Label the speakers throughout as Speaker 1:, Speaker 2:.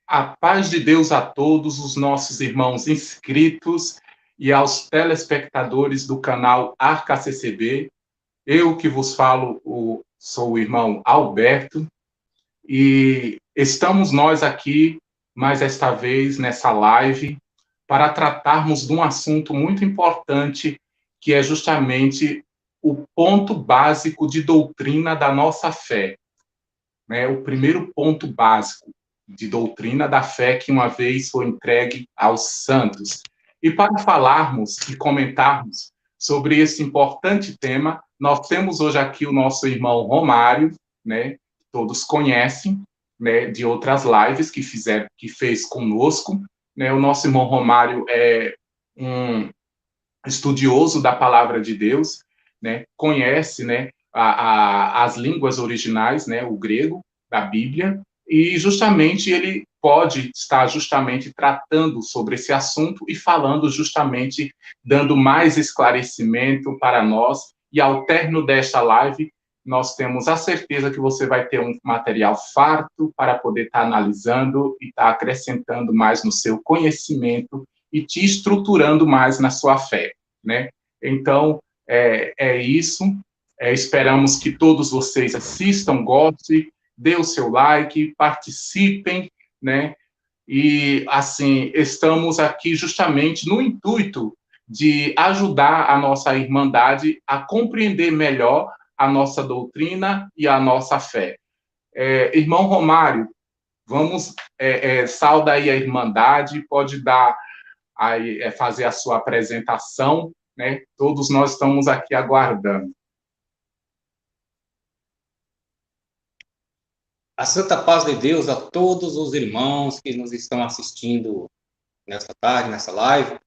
Speaker 1: A paz de Deus a todos os nossos irmãos inscritos e aos telespectadores do canal Arca CCB. Eu que vos falo sou o irmão Alberto e estamos nós aqui, mais esta vez, nessa live, para tratarmos de um assunto muito importante, que é justamente o ponto básico de doutrina da nossa fé, né? O primeiro ponto básico de doutrina da fé que uma vez foi entregue aos santos. E para falarmos e comentarmos sobre esse importante tema, nós temos hoje aqui o nosso irmão Romário, né? Todos conhecem, né? De outras lives que fez conosco, né? O nosso irmão Romário é um estudioso da palavra de Deus, né? Conhece, né? As línguas originais, né? O grego da Bíblia, e justamente ele pode estar justamente tratando sobre esse assunto e falando justamente, dando mais esclarecimento para nós, e ao término desta live, nós temos a certeza que você vai ter um material farto para poder estar analisando e estar acrescentando mais no seu conhecimento e te estruturando mais na sua fé, né? Então, é isso. Esperamos que todos vocês assistam, gostem, dê o seu like, participem, né? E, assim, estamos aqui justamente no intuito de ajudar a nossa irmandade a compreender melhor a nossa doutrina e a nossa fé. Irmão Romário, vamos, sauda aí a irmandade, pode dar aí, fazer a sua apresentação, né? Todos nós estamos aqui aguardando.
Speaker 2: A santa paz de Deus a todos os irmãos que nos estão assistindo nessa tarde, nessa live.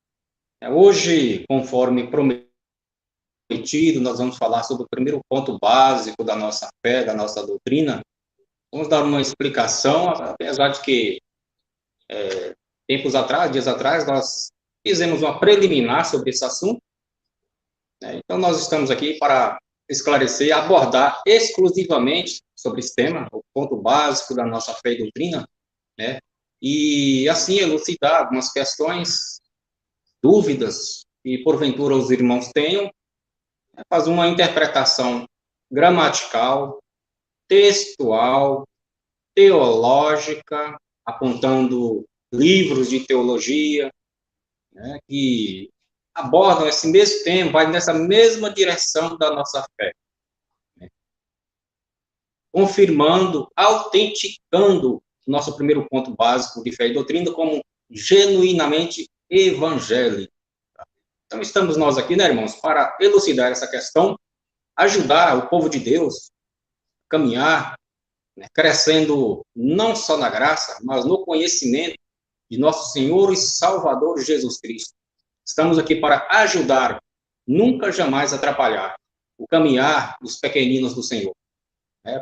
Speaker 2: Hoje, conforme prometido, nós vamos falar sobre o primeiro ponto básico da nossa fé, da nossa doutrina. Vamos dar uma explicação, apesar de que dias atrás, nós fizemos uma preliminar sobre esse assunto. Então, nós estamos aqui para esclarecer, abordar exclusivamente sobre esse tema, o ponto básico da nossa fé e doutrina, né? E, assim, elucidar algumas questões, dúvidas que, porventura, os irmãos tenham, fazer uma interpretação gramatical, textual, teológica, apontando livros de teologia, né, que abordam esse mesmo tema, vai nessa mesma direção da nossa fé, né? Confirmando, autenticando o nosso primeiro ponto básico de fé e doutrina como genuinamente evangélico. Então, estamos nós aqui, né, irmãos, para elucidar essa questão, ajudar o povo de Deus a caminhar, né, crescendo não só na graça, mas no conhecimento de nosso Senhor e Salvador Jesus Cristo. Estamos aqui para ajudar, nunca jamais atrapalhar o caminhar dos pequeninos do Senhor.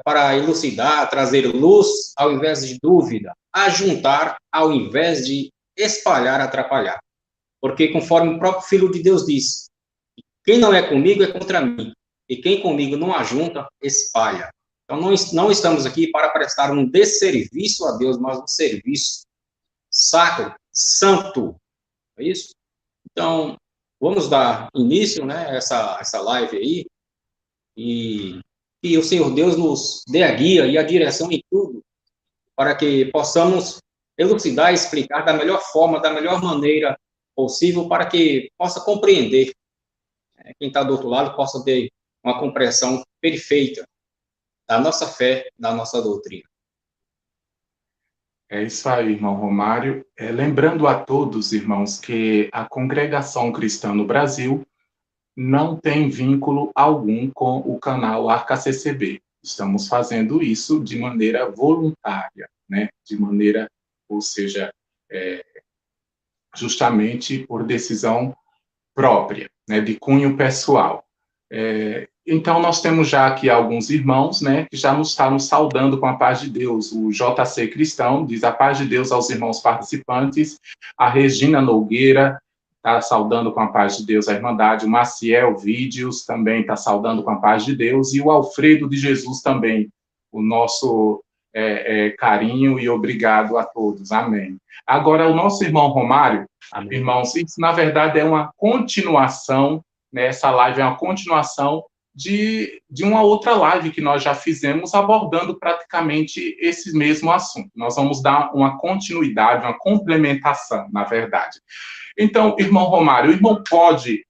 Speaker 2: Para elucidar, trazer luz ao invés de dúvida, ajuntar ao invés de espalhar, atrapalhar. Porque, conforme o próprio Filho de Deus diz, quem não é comigo é contra mim, e quem comigo não ajunta, espalha. Então, não estamos aqui para prestar um desserviço a Deus, mas um serviço sacro, santo. É isso? Então, vamos dar início, né, essa live aí, e que o Senhor Deus nos dê a guia e a direção em tudo, para que possamos elucidar e explicar da melhor forma, da melhor maneira possível, para que possa compreender, quem está do outro lado possa ter uma compreensão perfeita da nossa fé, da nossa doutrina.
Speaker 1: É isso aí, irmão Romário. Lembrando a todos, irmãos, que a Congregação Cristã no Brasil não tem vínculo algum com o canal Arca CCB. Estamos fazendo isso de maneira voluntária, né? De maneira, ou seja, justamente por decisão própria, né? De cunho pessoal. Então, nós temos já aqui alguns irmãos, né, que já nos estão nos saudando com a paz de Deus. O JC Cristão diz a paz de Deus aos irmãos participantes. A Regina Nogueira está saudando com a paz de Deus a Irmandade. O Maciel Vídeos também está saudando com a paz de Deus. E o Alfredo de Jesus também, o nosso carinho e obrigado a todos. Amém. Agora, o nosso irmão Romário, amém. Irmãos, isso na verdade é uma continuação, né, essa live é uma continuação de uma outra live que nós já fizemos abordando praticamente esse mesmo assunto. Nós vamos dar uma continuidade, uma complementação, na verdade. Então, irmão Romário, o irmão pode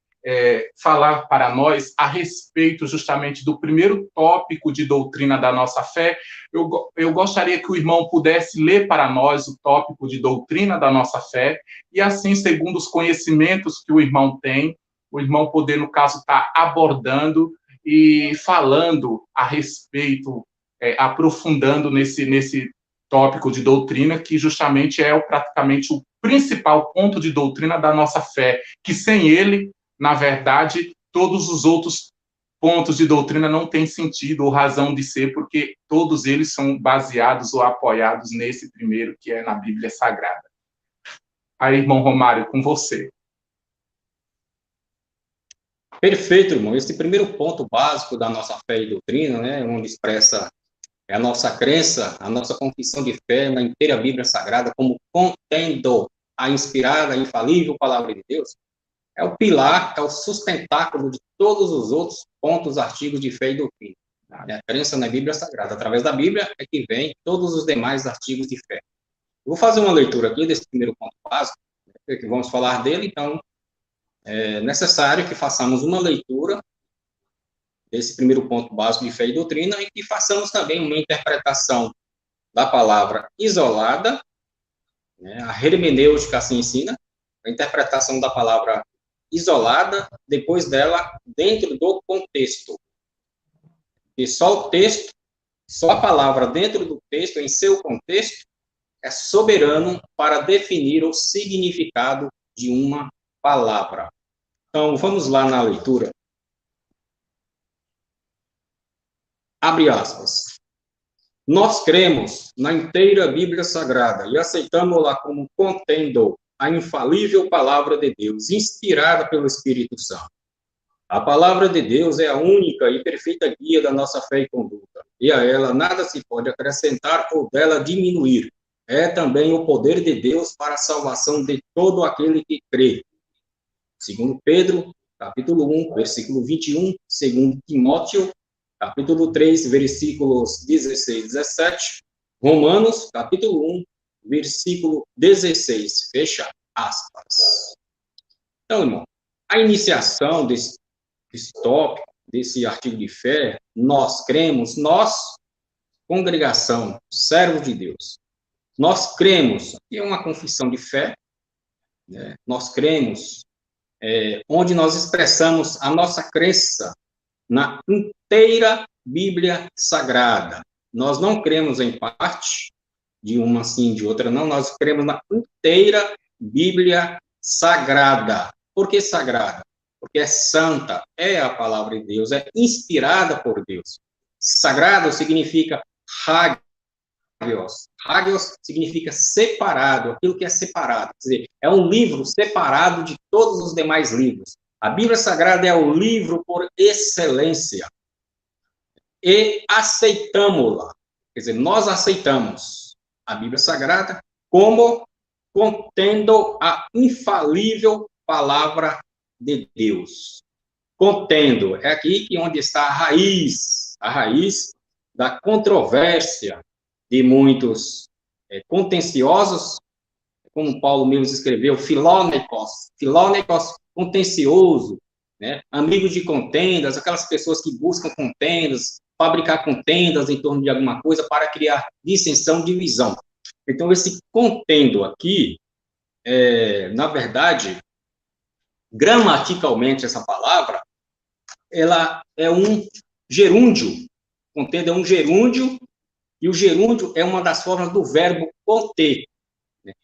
Speaker 1: falar para nós a respeito justamente do primeiro tópico de doutrina da nossa fé. Eu gostaria que o irmão pudesse ler para nós o tópico de doutrina da nossa fé e assim, segundo os conhecimentos que o irmão tem, o irmão poder, no caso, estar abordando e falando a respeito, aprofundando nesse tópico de doutrina, que justamente é praticamente o principal ponto de doutrina da nossa fé, que sem ele, na verdade, todos os outros pontos de doutrina não têm sentido ou razão de ser, porque todos eles são baseados ou apoiados nesse primeiro, que é na Bíblia Sagrada. Aí, irmão Romário, com você.
Speaker 2: Perfeito, irmão. Esse primeiro ponto básico da nossa fé e doutrina, né, onde expressa a nossa crença, a nossa confissão de fé na inteira Bíblia Sagrada, como contendo a inspirada, infalível palavra de Deus, é o pilar, é o sustentáculo de todos os outros pontos, artigos de fé e doutrina. A crença na Bíblia Sagrada. Através da Bíblia é que vem todos os demais artigos de fé. Eu vou fazer uma leitura aqui desse primeiro ponto básico, que vamos falar dele, então é necessário que façamos uma leitura desse primeiro ponto básico de fé e doutrina e que façamos também uma interpretação da palavra isolada, né? A hermenêutica assim ensina, a interpretação da palavra isolada, depois dela dentro do contexto. E só o texto, só a palavra dentro do texto, em seu contexto, é soberano para definir o significado de uma palavra. Então, vamos lá na leitura. Abre aspas. Nós cremos na inteira Bíblia Sagrada e aceitamos-la como contendo a infalível palavra de Deus, inspirada pelo Espírito Santo. A palavra de Deus é a única e perfeita guia da nossa fé e conduta, e a ela nada se pode acrescentar ou dela diminuir. É também o poder de Deus para a salvação de todo aquele que crê. Segundo Pedro, capítulo 1, versículo 21, segundo Timóteo, capítulo 3, versículos 16 e 17, Romanos, capítulo 1, versículo 16, fecha aspas. Então, irmão, a iniciação desse tópico, desse artigo de fé, nós cremos, nós, congregação, servos de Deus, nós cremos, é uma confissão de fé, né? Nós cremos, onde nós expressamos a nossa crença na inteira Bíblia Sagrada. Nós não cremos em parte, de uma sim, de outra não, nós cremos na inteira Bíblia Sagrada. Por que sagrada? Porque é santa, é a palavra de Deus, é inspirada por Deus. Sagrado significa hagios. Hagios significa separado, aquilo que é separado. Quer dizer, é um livro separado de todos os demais livros. A Bíblia Sagrada é o livro por excelência. E aceitamos-la. Quer dizer, nós aceitamos a Bíblia Sagrada como contendo a infalível palavra de Deus. Contendo, é aqui onde está a raiz da controvérsia de muitos contenciosos, como Paulo mesmo escreveu, filônicos, contencioso, né? Amigos de contendas, aquelas pessoas que buscam contendas, fabricar contendas em torno de alguma coisa para criar dissensão, divisão. Então, esse contendo aqui, na verdade, gramaticalmente, essa palavra, ela é um gerúndio. Contendo é um gerúndio, e o gerúndio é uma das formas do verbo conter.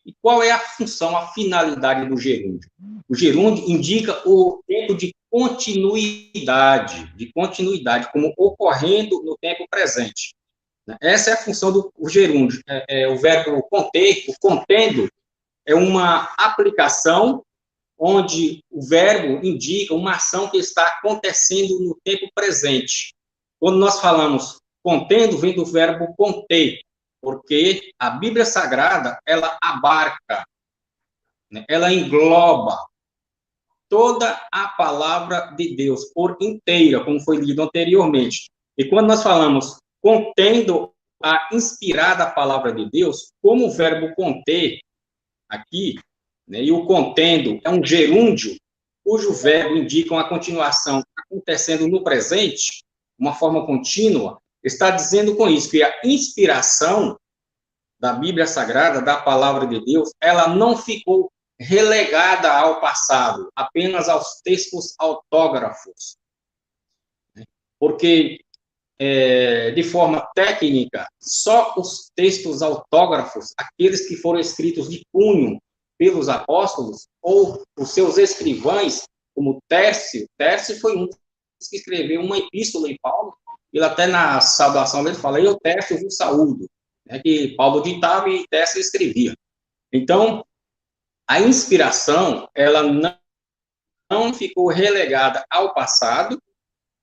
Speaker 2: E qual é a função, a finalidade do gerúndio? O gerúndio indica o tempo de continuidade, como ocorrendo no tempo presente. Essa é a função do gerúndio. O verbo conter, o contendo, é uma aplicação onde o verbo indica uma ação que está acontecendo no tempo presente. Quando nós falamos contendo, vem do verbo conter. porque a Bíblia Sagrada, ela abarca, né, ela engloba toda a palavra de Deus por inteira, como foi lido anteriormente. E quando nós falamos contendo a inspirada palavra de Deus, como o verbo conter aqui, né, e o contendo é um gerúndio, cujo verbo indica uma continuação acontecendo no presente, uma forma contínua, está dizendo com isso que a inspiração da Bíblia Sagrada, da palavra de Deus, ela não ficou relegada ao passado, apenas aos textos autógrafos. Porque, de forma técnica, só os textos autógrafos, aqueles que foram escritos de punho pelos apóstolos, ou os seus escrivães, como Tércio foi um que escreveu uma epístola em Paulo, ele até na saudação dele fala, eu, Tércio, vos saúdo, né, que Paulo ditava e Tércio escrevia. Então, a inspiração, ela não ficou relegada ao passado,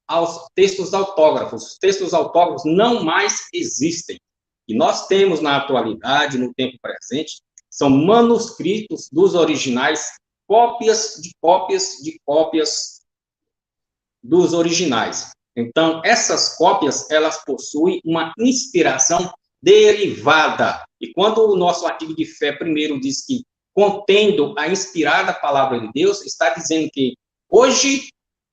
Speaker 2: aos textos autógrafos. Os textos autógrafos não mais existem. E nós temos, na atualidade, no tempo presente, são manuscritos dos originais, cópias de cópias de cópias dos originais. Então, essas cópias, elas possuem uma inspiração derivada. E quando o nosso artigo de fé primeiro diz que contendo a inspirada palavra de Deus, está dizendo que hoje,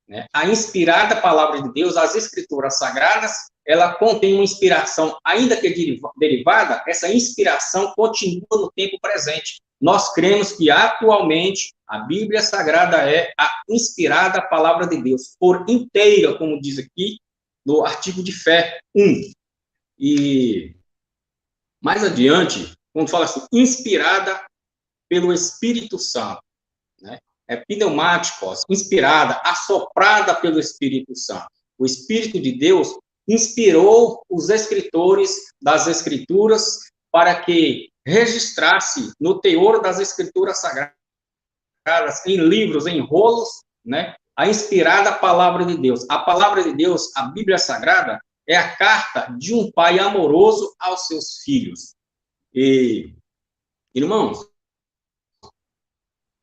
Speaker 2: né, a inspirada palavra de Deus, as escrituras sagradas, ela contém uma inspiração, ainda que derivada, essa inspiração continua no tempo presente. Nós cremos que atualmente a Bíblia Sagrada é a inspirada palavra de Deus, por inteira, como diz aqui no artigo de fé 1. E mais adiante, quando fala assim, inspirada pelo Espírito Santo, né? É pneumáticos, inspirada, assoprada pelo Espírito Santo. O Espírito de Deus inspirou os escritores das Escrituras para que registrasse no teor das Escrituras Sagradas, em livros, em rolos, né, a inspirada palavra de Deus. A palavra de Deus, a Bíblia Sagrada, é a carta de um pai amoroso aos seus filhos. E, irmãos,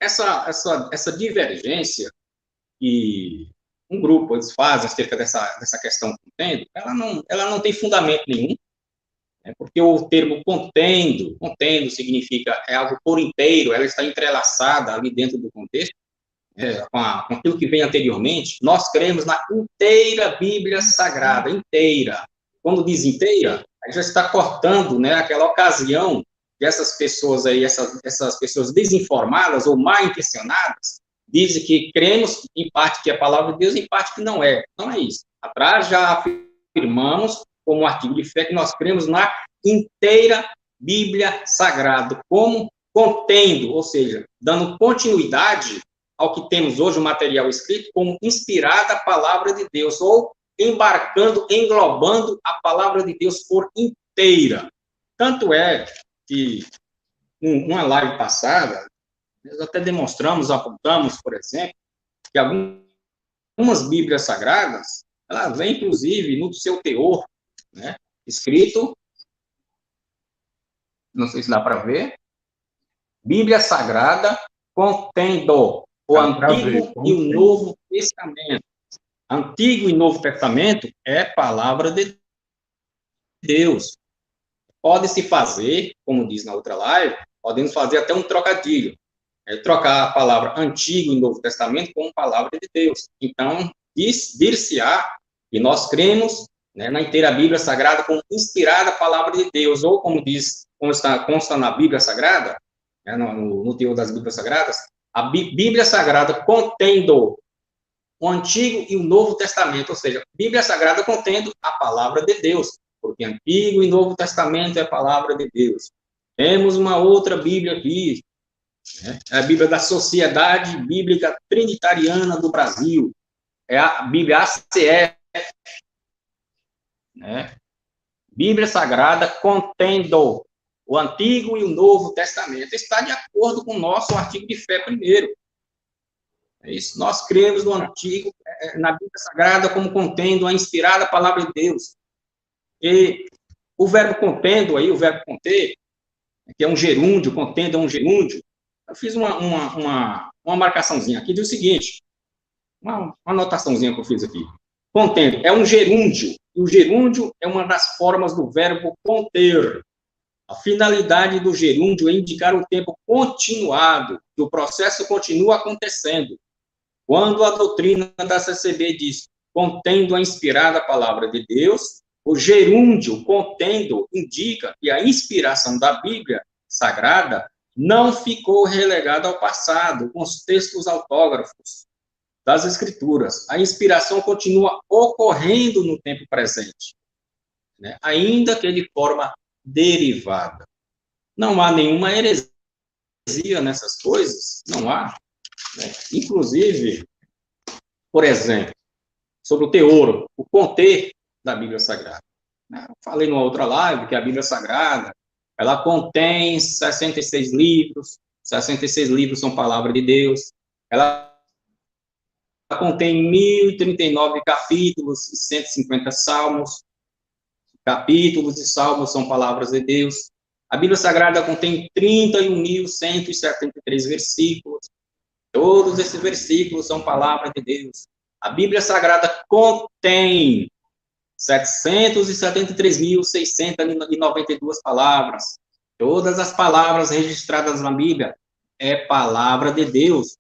Speaker 2: essa divergência que um grupo eles fazem acerca dessa questão contendo, ela não tem fundamento nenhum, né, porque o termo contendo significa é algo por inteiro, ela está entrelaçada ali dentro do contexto, com aquilo que vem anteriormente. Nós cremos na inteira Bíblia Sagrada, inteira. Quando diz inteira, aí já está cortando, né, aquela ocasião que essas pessoas aí, essas pessoas desinformadas ou mal intencionadas, dizem que cremos em parte que é a palavra de Deus, em parte que não é. Não é isso. Atrás já afirmamos, como artigo de fé, que nós cremos na inteira Bíblia Sagrada, como contendo, ou seja, dando continuidade ao que temos hoje, o material escrito, como inspirada a palavra de Deus, ou embarcando, englobando a palavra de Deus por inteira. Tanto é que, numa live passada, nós até demonstramos, apontamos, por exemplo, que algumas Bíblias Sagradas, ela vem, inclusive, no seu teor, né, escrito, não sei se dá para ver, Bíblia Sagrada contendo o Antigo e o Novo Testamento. Antigo e Novo Testamento é palavra de Deus. Pode-se fazer, como diz na outra live, podemos fazer até um trocadilho. Trocar a palavra Antigo e Novo Testamento com palavra de Deus. Então, dir-se-á, e nós cremos, né, na inteira Bíblia Sagrada como inspirada palavra de Deus, ou como diz, consta na Bíblia Sagrada, né, no teor das Bíblias Sagradas, a Bíblia Sagrada contendo o Antigo e o Novo Testamento, ou seja, Bíblia Sagrada contendo a palavra de Deus, porque Antigo e Novo Testamento é a palavra de Deus. Temos uma outra Bíblia aqui, né, é a Bíblia da Sociedade Bíblica Trinitariana do Brasil, é a Bíblia ACF, né? Bíblia Sagrada contendo o Antigo e o Novo Testamento. Está de acordo com o nosso artigo de fé primeiro. É isso. Nós cremos no Antigo, na Bíblia Sagrada, como contendo a inspirada palavra de Deus. E O verbo contendo aí, o verbo conter, que é um gerúndio, contendo é um gerúndio, eu fiz uma marcaçãozinha aqui, diz o seguinte, uma anotaçãozinha que eu fiz aqui. Contendo é um gerúndio, e o gerúndio é uma das formas do verbo conter. A finalidade do gerúndio é indicar o tempo continuado, que o processo continua acontecendo. Quando a doutrina da CCB diz contendo a inspirada palavra de Deus, o gerúndio contendo indica que a inspiração da Bíblia Sagrada não ficou relegada ao passado, com os textos autógrafos das Escrituras. A inspiração continua ocorrendo no tempo presente, né? Ainda que de forma derivada. Não há nenhuma heresia nessas coisas, não há. Né? Inclusive, por exemplo, sobre o teor, o conter da Bíblia Sagrada. Eu falei numa outra live que a Bíblia Sagrada, ela contém 66 livros, 66 livros são palavra de Deus, ela contém 1.039 capítulos e 150 salmos, capítulos e salmos são palavras de Deus. A Bíblia Sagrada contém 31.173 versículos, todos esses versículos são palavras de Deus. A Bíblia Sagrada contém 773.692 palavras. Todas as palavras registradas na Bíblia é palavra de Deus.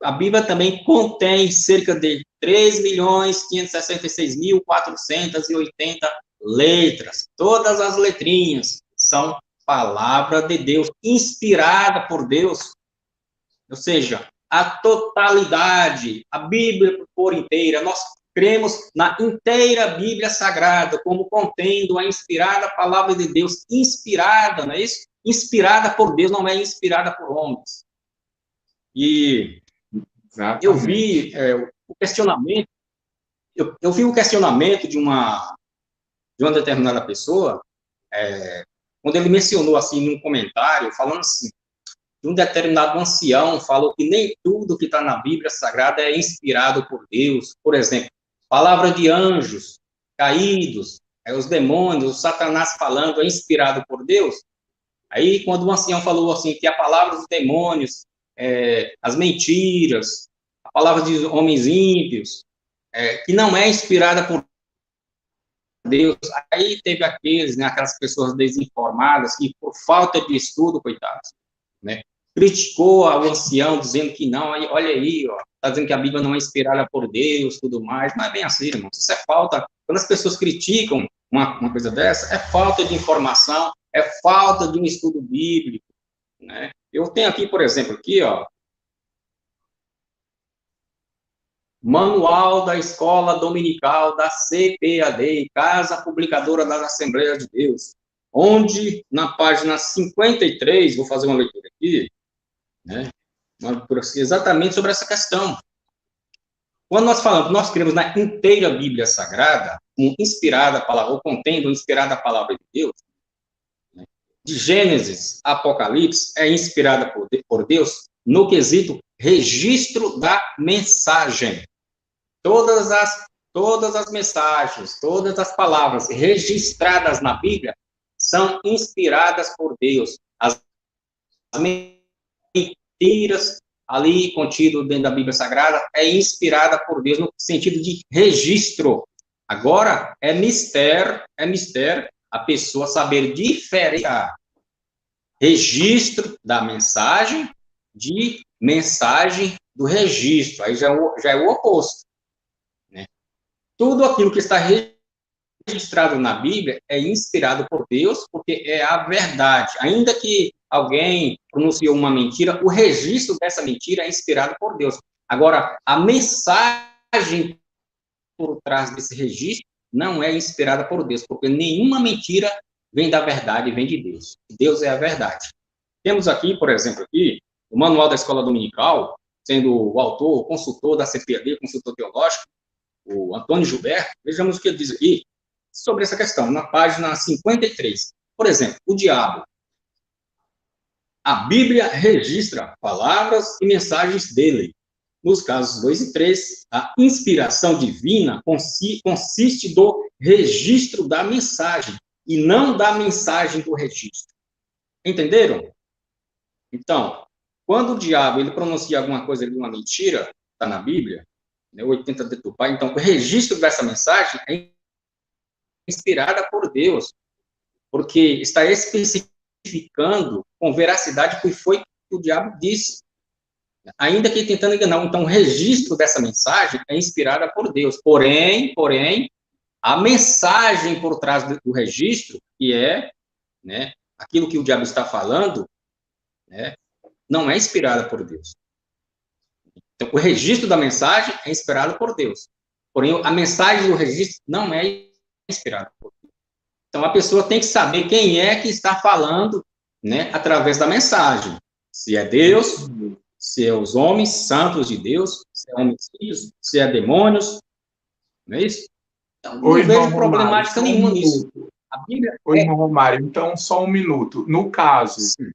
Speaker 2: A Bíblia também contém cerca de 3.566.480 letras. Todas as letrinhas são palavra de Deus, inspirada por Deus. Ou seja, a totalidade, a Bíblia por inteira, nós cremos na inteira Bíblia Sagrada, como contendo a inspirada palavra de Deus, inspirada, não é isso? Inspirada por Deus, não é inspirada por homens. E eu vi o questionamento, eu vi o questionamento de uma determinada pessoa, quando ele mencionou assim num comentário, falando assim, um determinado ancião falou que nem tudo que está na Bíblia Sagrada é inspirado por Deus. Por exemplo, palavra de anjos caídos, os demônios, o Satanás falando é inspirado por Deus. Aí, quando o ancião falou assim, que a palavra dos demônios, as mentiras, a palavra de homens ímpios, que não é inspirada por Deus, aí teve aquelas pessoas desinformadas que, por falta de estudo, coitados, né, criticou ao ancião, dizendo que não, olha aí, está dizendo que a Bíblia não é inspirada por Deus, tudo mais. Não é bem assim, irmão. Isso é falta. Quando as pessoas criticam uma coisa dessa, é falta de informação, é falta de um estudo bíblico, né? Eu tenho aqui, por exemplo, aqui, Manual da Escola Dominical da CPAD, Casa Publicadora das Assembleias de Deus, onde, na página 53, vou fazer uma leitura aqui, né, exatamente sobre essa questão. Quando nós falamos, nós cremos na inteira Bíblia Sagrada, inspirada a palavra, ou contendo inspirada a palavra de Deus, né, de Gênesis a Apocalipse, é inspirada por Deus no quesito registro da mensagem. Todas as mensagens, todas as palavras registradas na Bíblia são inspiradas por Deus. As mentiras ali contido dentro da Bíblia Sagrada é inspirada por Deus no sentido de registro. Agora, é mistério a pessoa saber diferenciar registro da mensagem de mensagem do registro. Aí já é o oposto. Tudo aquilo que está registrado na Bíblia é inspirado por Deus, porque é a verdade. Ainda que alguém pronunciou uma mentira, o registro dessa mentira é inspirado por Deus. Agora, a mensagem por trás desse registro não é inspirada por Deus, porque nenhuma mentira vem da verdade, vem de Deus. Deus é a verdade. Temos aqui, por exemplo, o Manual da Escola Dominical, sendo o autor, o consultor da CPAD, consultor teológico, o Antônio Gilberto. Vejamos o que ele diz aqui sobre essa questão, na página 53. Por exemplo, o diabo. A Bíblia registra palavras e mensagens dele. Nos casos 2 e 3, a inspiração divina consiste do registro da mensagem, e não da mensagem do registro. Entenderam? Então, quando o diabo ele pronuncia alguma coisa de uma mentira, está na Bíblia, né, ou ele tenta deturpar, então o registro dessa mensagem é inspirada por Deus, porque está especificando com veracidade o que foi que o diabo disse, ainda que tentando enganar. Então, o registro dessa mensagem é inspirada por Deus. Porém, a mensagem por trás do registro, que é, né, aquilo que o diabo está falando, né, não é inspirada por Deus. Então, o registro da mensagem é inspirado por Deus. Porém, a mensagem do registro não é inspirada por Deus. Então, a pessoa tem que saber quem é que está falando, né, através da mensagem. Se é Deus, se é os homens santos de Deus, se é homicídios, se é demônios, não é isso? Então, não vejo problemática nenhuma nisso.
Speaker 1: A Bíblia irmão Romário, então, só um minuto. No caso, sim,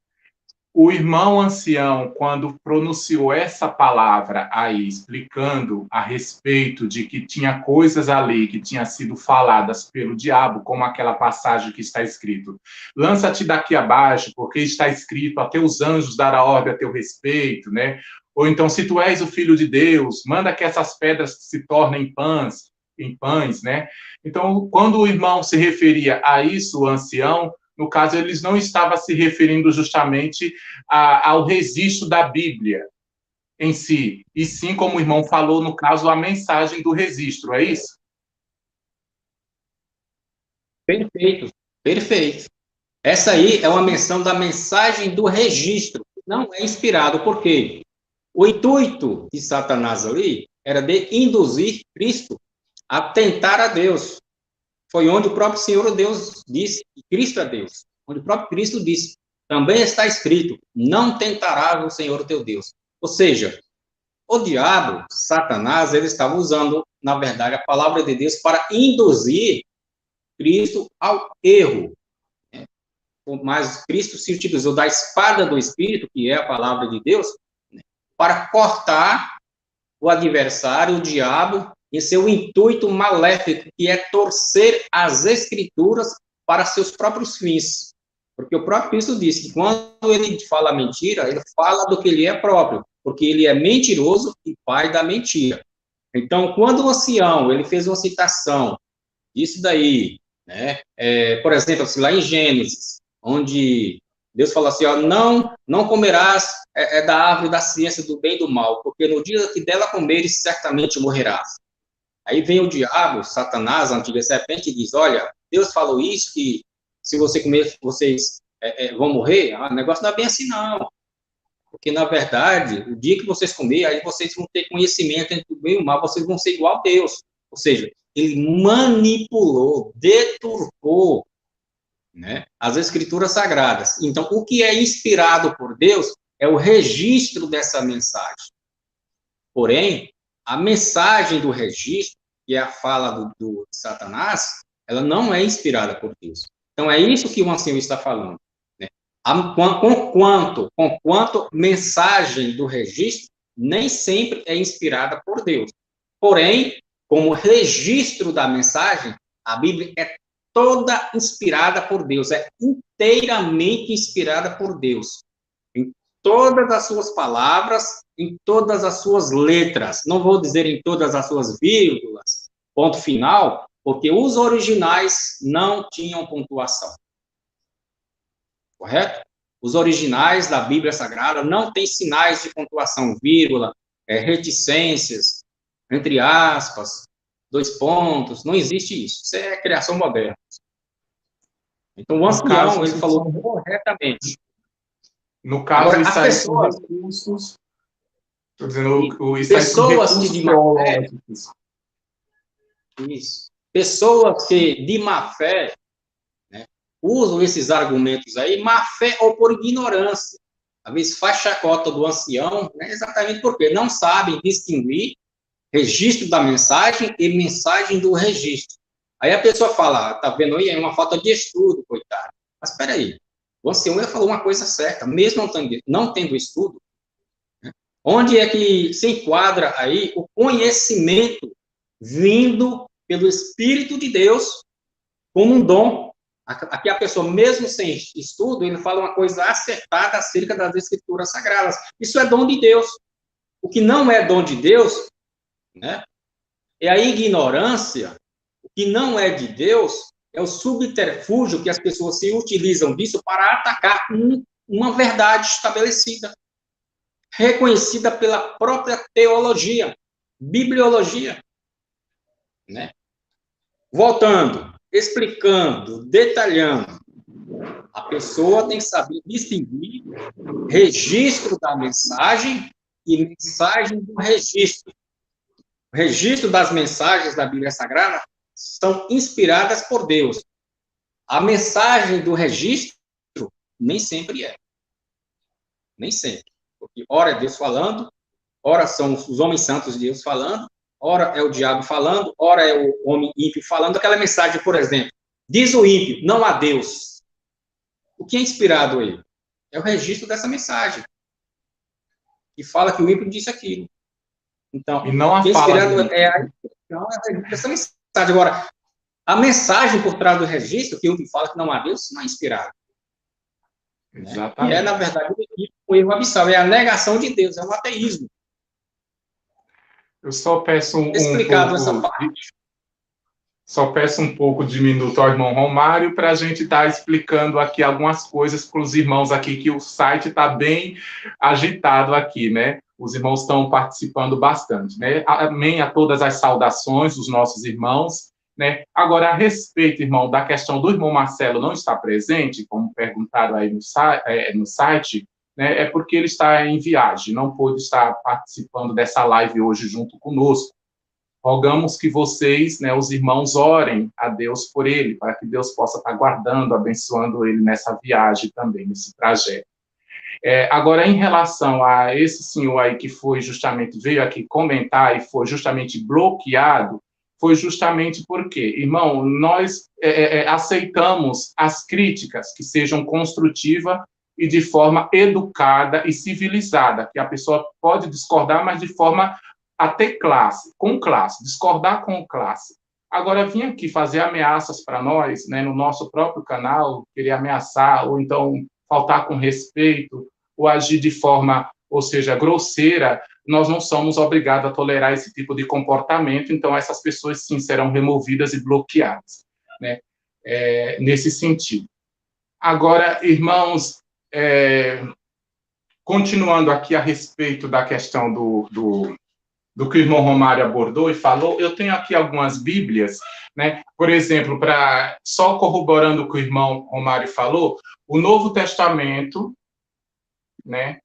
Speaker 1: o irmão ancião, quando pronunciou essa palavra aí, explicando a respeito de que tinha coisas ali que tinham sido faladas pelo diabo, como aquela passagem que está escrito: lança-te daqui abaixo, porque está escrito, até os anjos dará ordem a teu respeito, né? Ou então, se tu és o filho de Deus, manda que essas pedras se tornem pães, né? Então, quando o irmão se referia a isso, o ancião, no caso, eles não estavam se referindo justamente ao registro da Bíblia em si, e sim, como o irmão falou, no caso, a mensagem do registro, é isso?
Speaker 2: Perfeito, perfeito. Essa aí é uma menção da mensagem do registro, não é inspirado, por quê? O intuito de Satanás ali era de induzir Cristo a tentar a Deus. Foi onde o próprio Senhor Deus disse que Cristo é Deus. Onde o próprio Cristo disse, também está escrito, não tentarás o Senhor teu Deus. Ou seja, o diabo, Satanás, ele estava usando, na verdade, a palavra de Deus para induzir Cristo ao erro. Mas Cristo se utilizou da espada do Espírito, que é a palavra de Deus, para cortar o adversário, o diabo, em seu intuito maléfico, que é torcer as Escrituras para seus próprios fins. Porque o próprio Cristo disse que quando ele fala mentira, ele fala do que ele é próprio, porque ele é mentiroso e pai da mentira. Então, quando o ancião, ele fez uma citação disso daí, né? Por exemplo, assim, lá em Gênesis, onde Deus fala assim, ó, não comerás da árvore da ciência do bem e do mal, porque no dia que dela comeres, certamente morrerás. Aí vem o diabo, Satanás, a antiga serpente, e diz, olha, Deus falou isso, que se você comer, vocês vão morrer. O negócio não é bem assim, não. Porque, na verdade, o dia que vocês comerem, aí vocês vão ter conhecimento entre o bem e o mal, vocês vão ser igual a Deus. Ou seja, ele manipulou, deturpou, né, as Escrituras Sagradas. Então, o que é inspirado por Deus é o registro dessa mensagem. Porém, a mensagem do registro, que é a fala do Satanás, ela não é inspirada por Deus. Então, é isso que o ancião está falando. Né? Conquanto mensagem do registro nem sempre é inspirada por Deus. Porém, como registro da mensagem, a Bíblia é toda inspirada por Deus, é inteiramente inspirada por Deus. Em todas as suas palavras, em todas as suas letras. Não vou dizer em todas as suas vírgulas, ponto final, porque os originais não tinham pontuação. Correto? Os originais da Bíblia Sagrada não têm sinais de pontuação, vírgula, reticências, entre aspas, 2 pontos, não existe isso. Isso é criação moderna. Então, o ancião, ele falou corretamente.
Speaker 1: No caso, agora, isso aí são recursos... Estou dizendo, isso pessoas que de má fé...
Speaker 2: Isso. Pessoas que de má fé, né, usam esses argumentos aí, má fé ou por ignorância. Às vezes faz chacota do ancião, né, exatamente porque não sabem distinguir registro da mensagem e mensagem do registro. Aí a pessoa fala, tá vendo aí, é uma falta de estudo, coitado. Mas espera aí, o ancião falou uma coisa certa, mesmo não tendo estudo, né, Onde é que se enquadra aí o conhecimento vindo pelo Espírito de Deus como um dom? Aqui a pessoa, mesmo sem estudo, ele fala uma coisa acertada acerca das Escrituras Sagradas. Isso é dom de Deus. O que não é dom de Deus, né, é a ignorância. O que não é de Deus é o subterfúgio que as pessoas se utilizam disso para atacar uma verdade estabelecida, reconhecida pela própria teologia, bibliologia, né? Voltando, explicando, detalhando, a pessoa tem que saber distinguir registro da mensagem e mensagem do registro. O registro das mensagens da Bíblia Sagrada são inspiradas por Deus. A mensagem do registro nem sempre é. Nem sempre. Porque ora é Deus falando, ora são os homens santos de Deus falando, ora é o diabo falando, ora é o homem ímpio falando. Aquela mensagem, por exemplo, diz o ímpio, não há Deus. O que é inspirado ele? É o registro dessa mensagem. Que fala que o ímpio disse aquilo. Então,
Speaker 1: e não
Speaker 2: o que é inspirado é a
Speaker 1: inscrição
Speaker 2: dessa mensagem. Agora, a mensagem por trás do registro, que o que fala que não há Deus, não é inspirado.
Speaker 1: Exatamente.
Speaker 2: E é, na verdade, um erro abissal, é a negação de Deus, é um ateísmo.
Speaker 1: Eu só peço
Speaker 2: Explicado essa parte.
Speaker 1: Só peço um pouco de minuto ao irmão Romário para a gente estar explicando aqui algumas coisas para os irmãos aqui, que o site está bem agitado aqui, né? Os irmãos estão participando bastante, né? Amém a todas as saudações dos nossos irmãos, né? Agora, a respeito, irmão, da questão do irmão Marcelo não estar presente, como perguntaram aí no site, né? É porque ele está em viagem, não pôde estar participando dessa live hoje junto conosco. Rogamos que vocês, né, os irmãos, orem a Deus por ele, para que Deus possa estar guardando, abençoando ele nessa viagem também, nesse trajeto. Agora, em relação a esse senhor aí que foi justamente, veio aqui comentar e foi justamente bloqueado, foi justamente porque, irmão, nós aceitamos as críticas que sejam construtivas e de forma educada e civilizada, que a pessoa pode discordar, mas de forma até com classe, discordar com classe. Agora, vir aqui fazer ameaças para nós, né, no nosso próprio canal, querer ameaçar, ou então faltar com respeito, ou agir de forma, ou seja, grosseira, nós não somos obrigados a tolerar esse tipo de comportamento, então essas pessoas, sim, serão removidas e bloqueadas, né, nesse sentido. Agora, irmãos, continuando aqui a respeito da questão do que o irmão Romário abordou e falou, eu tenho aqui algumas Bíblias, né? Por exemplo, só corroborando o que o irmão Romário falou, o Novo Testamento, né?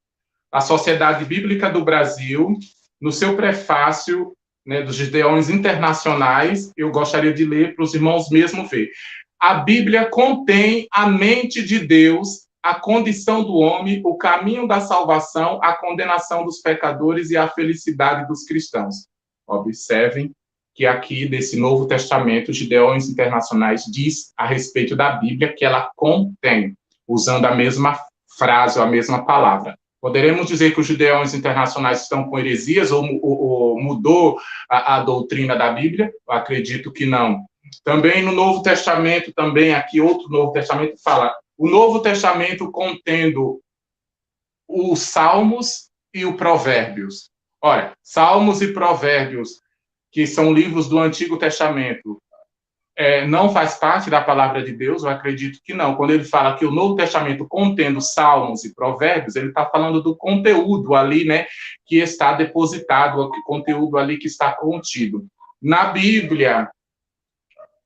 Speaker 1: A Sociedade Bíblica do Brasil, no seu prefácio, né, dos Gideões Internacionais, eu gostaria de ler para os irmãos mesmo ver. A Bíblia contém a mente de Deus, a condição do homem, o caminho da salvação, a condenação dos pecadores e a felicidade dos cristãos. Observem que aqui, desse Novo Testamento, os Gideões Internacionais diz a respeito da Bíblia que ela contém, usando a mesma frase ou a mesma palavra. Poderemos dizer que os Gideões Internacionais estão com heresias ou mudou a doutrina da Bíblia? Eu acredito que não. Também no Novo Testamento, também aqui outro Novo Testamento fala o Novo Testamento contendo os Salmos e o Provérbios. Olha, Salmos e Provérbios, que são livros do Antigo Testamento, não faz parte da palavra de Deus? Eu acredito que não. Quando ele fala que o Novo Testamento contendo Salmos e Provérbios, ele está falando do conteúdo ali, né, que está depositado, o conteúdo ali que está contido. Na Bíblia,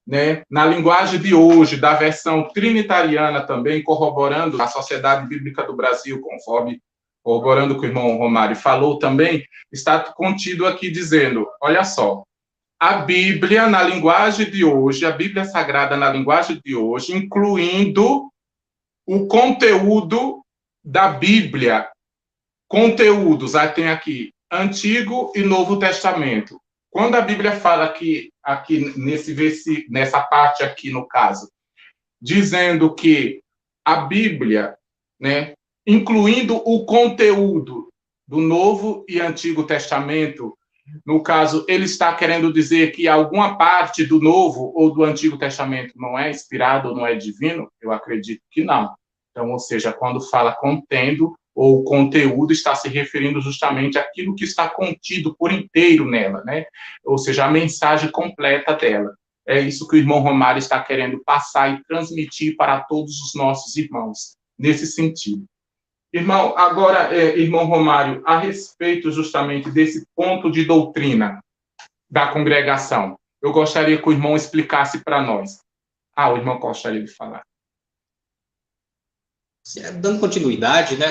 Speaker 1: né, na linguagem de hoje, da versão trinitariana também, corroborando a Sociedade Bíblica do Brasil, conforme corroborando o que o irmão Romário falou também, está contido aqui dizendo, olha só, a Bíblia na linguagem de hoje, a Bíblia Sagrada na linguagem de hoje, incluindo o conteúdo da Bíblia, conteúdos, aí tem aqui Antigo e Novo Testamento. Quando a Bíblia fala aqui nessa parte aqui, no caso, dizendo que a Bíblia, né, incluindo o conteúdo do Novo e Antigo Testamento, no caso, ele está querendo dizer que alguma parte do Novo ou do Antigo Testamento não é inspirado ou não é divino? Eu acredito que não. Então, ou seja, quando fala contendo ou conteúdo, está se referindo justamente àquilo que está contido por inteiro nela, né? Ou seja, a mensagem completa dela. É isso que o irmão Romário está querendo passar e transmitir para todos os nossos irmãos, nesse sentido. Irmão, agora, irmão Romário, a respeito justamente desse ponto de doutrina da congregação, eu gostaria que o irmão explicasse para nós. O irmão gostaria de falar.
Speaker 2: Dando continuidade, né,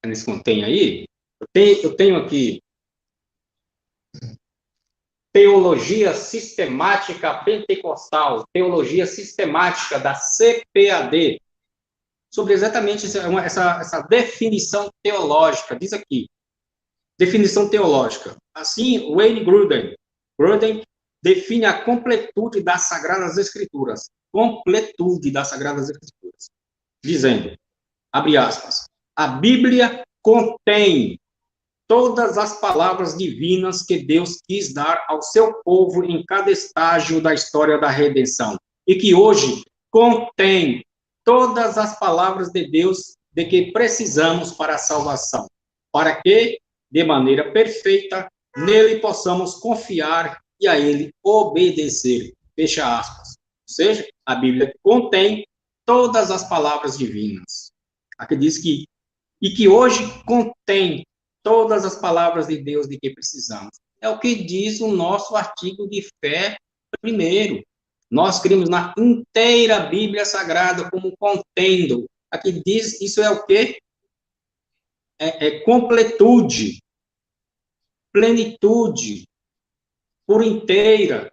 Speaker 2: nesse contém aí, eu tenho aqui Teologia Sistemática Pentecostal, Teologia Sistemática da CPAD, sobre exatamente essa definição teológica. Diz aqui, definição teológica. Assim, Wayne Grudem define a completude das Sagradas Escrituras. Completude das Sagradas Escrituras. Dizendo, abre aspas, a Bíblia contém todas as palavras divinas que Deus quis dar ao seu povo em cada estágio da história da redenção. E que hoje contém todas as palavras de Deus de que precisamos para a salvação, para que, de maneira perfeita, nele possamos confiar e a ele obedecer. Fecha aspas. Ou seja, a Bíblia contém todas as palavras divinas. Aqui diz que, e que hoje contém todas as palavras de Deus de que precisamos. É o que diz o nosso artigo de fé primeiro. Nós cremos na inteira Bíblia Sagrada como contendo. Aqui diz, isso é o quê? É completude, plenitude, por inteira,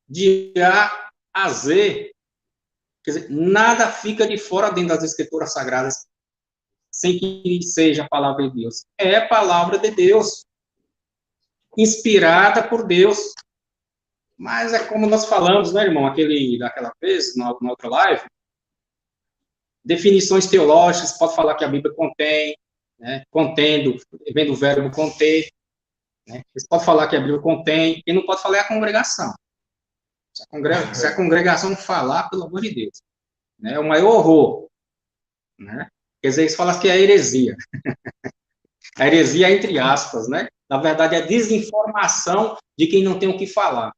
Speaker 2: de A a Z. Quer dizer, nada fica de fora dentro das Escrituras Sagradas sem que seja a palavra de Deus. É a palavra de Deus, inspirada por Deus. Mas é como nós falamos, né, irmão, daquela vez, na outra live, definições teológicas, pode falar que a Bíblia contém, né, contendo, vem do verbo conter, né, você pode falar que a Bíblia contém, e não pode falar é a congregação. Se a congregação falar, pelo amor de Deus, né, é o maior horror, né, quer dizer, isso fala que é heresia. A heresia é entre aspas, né, na verdade é desinformação de quem não tem o que falar.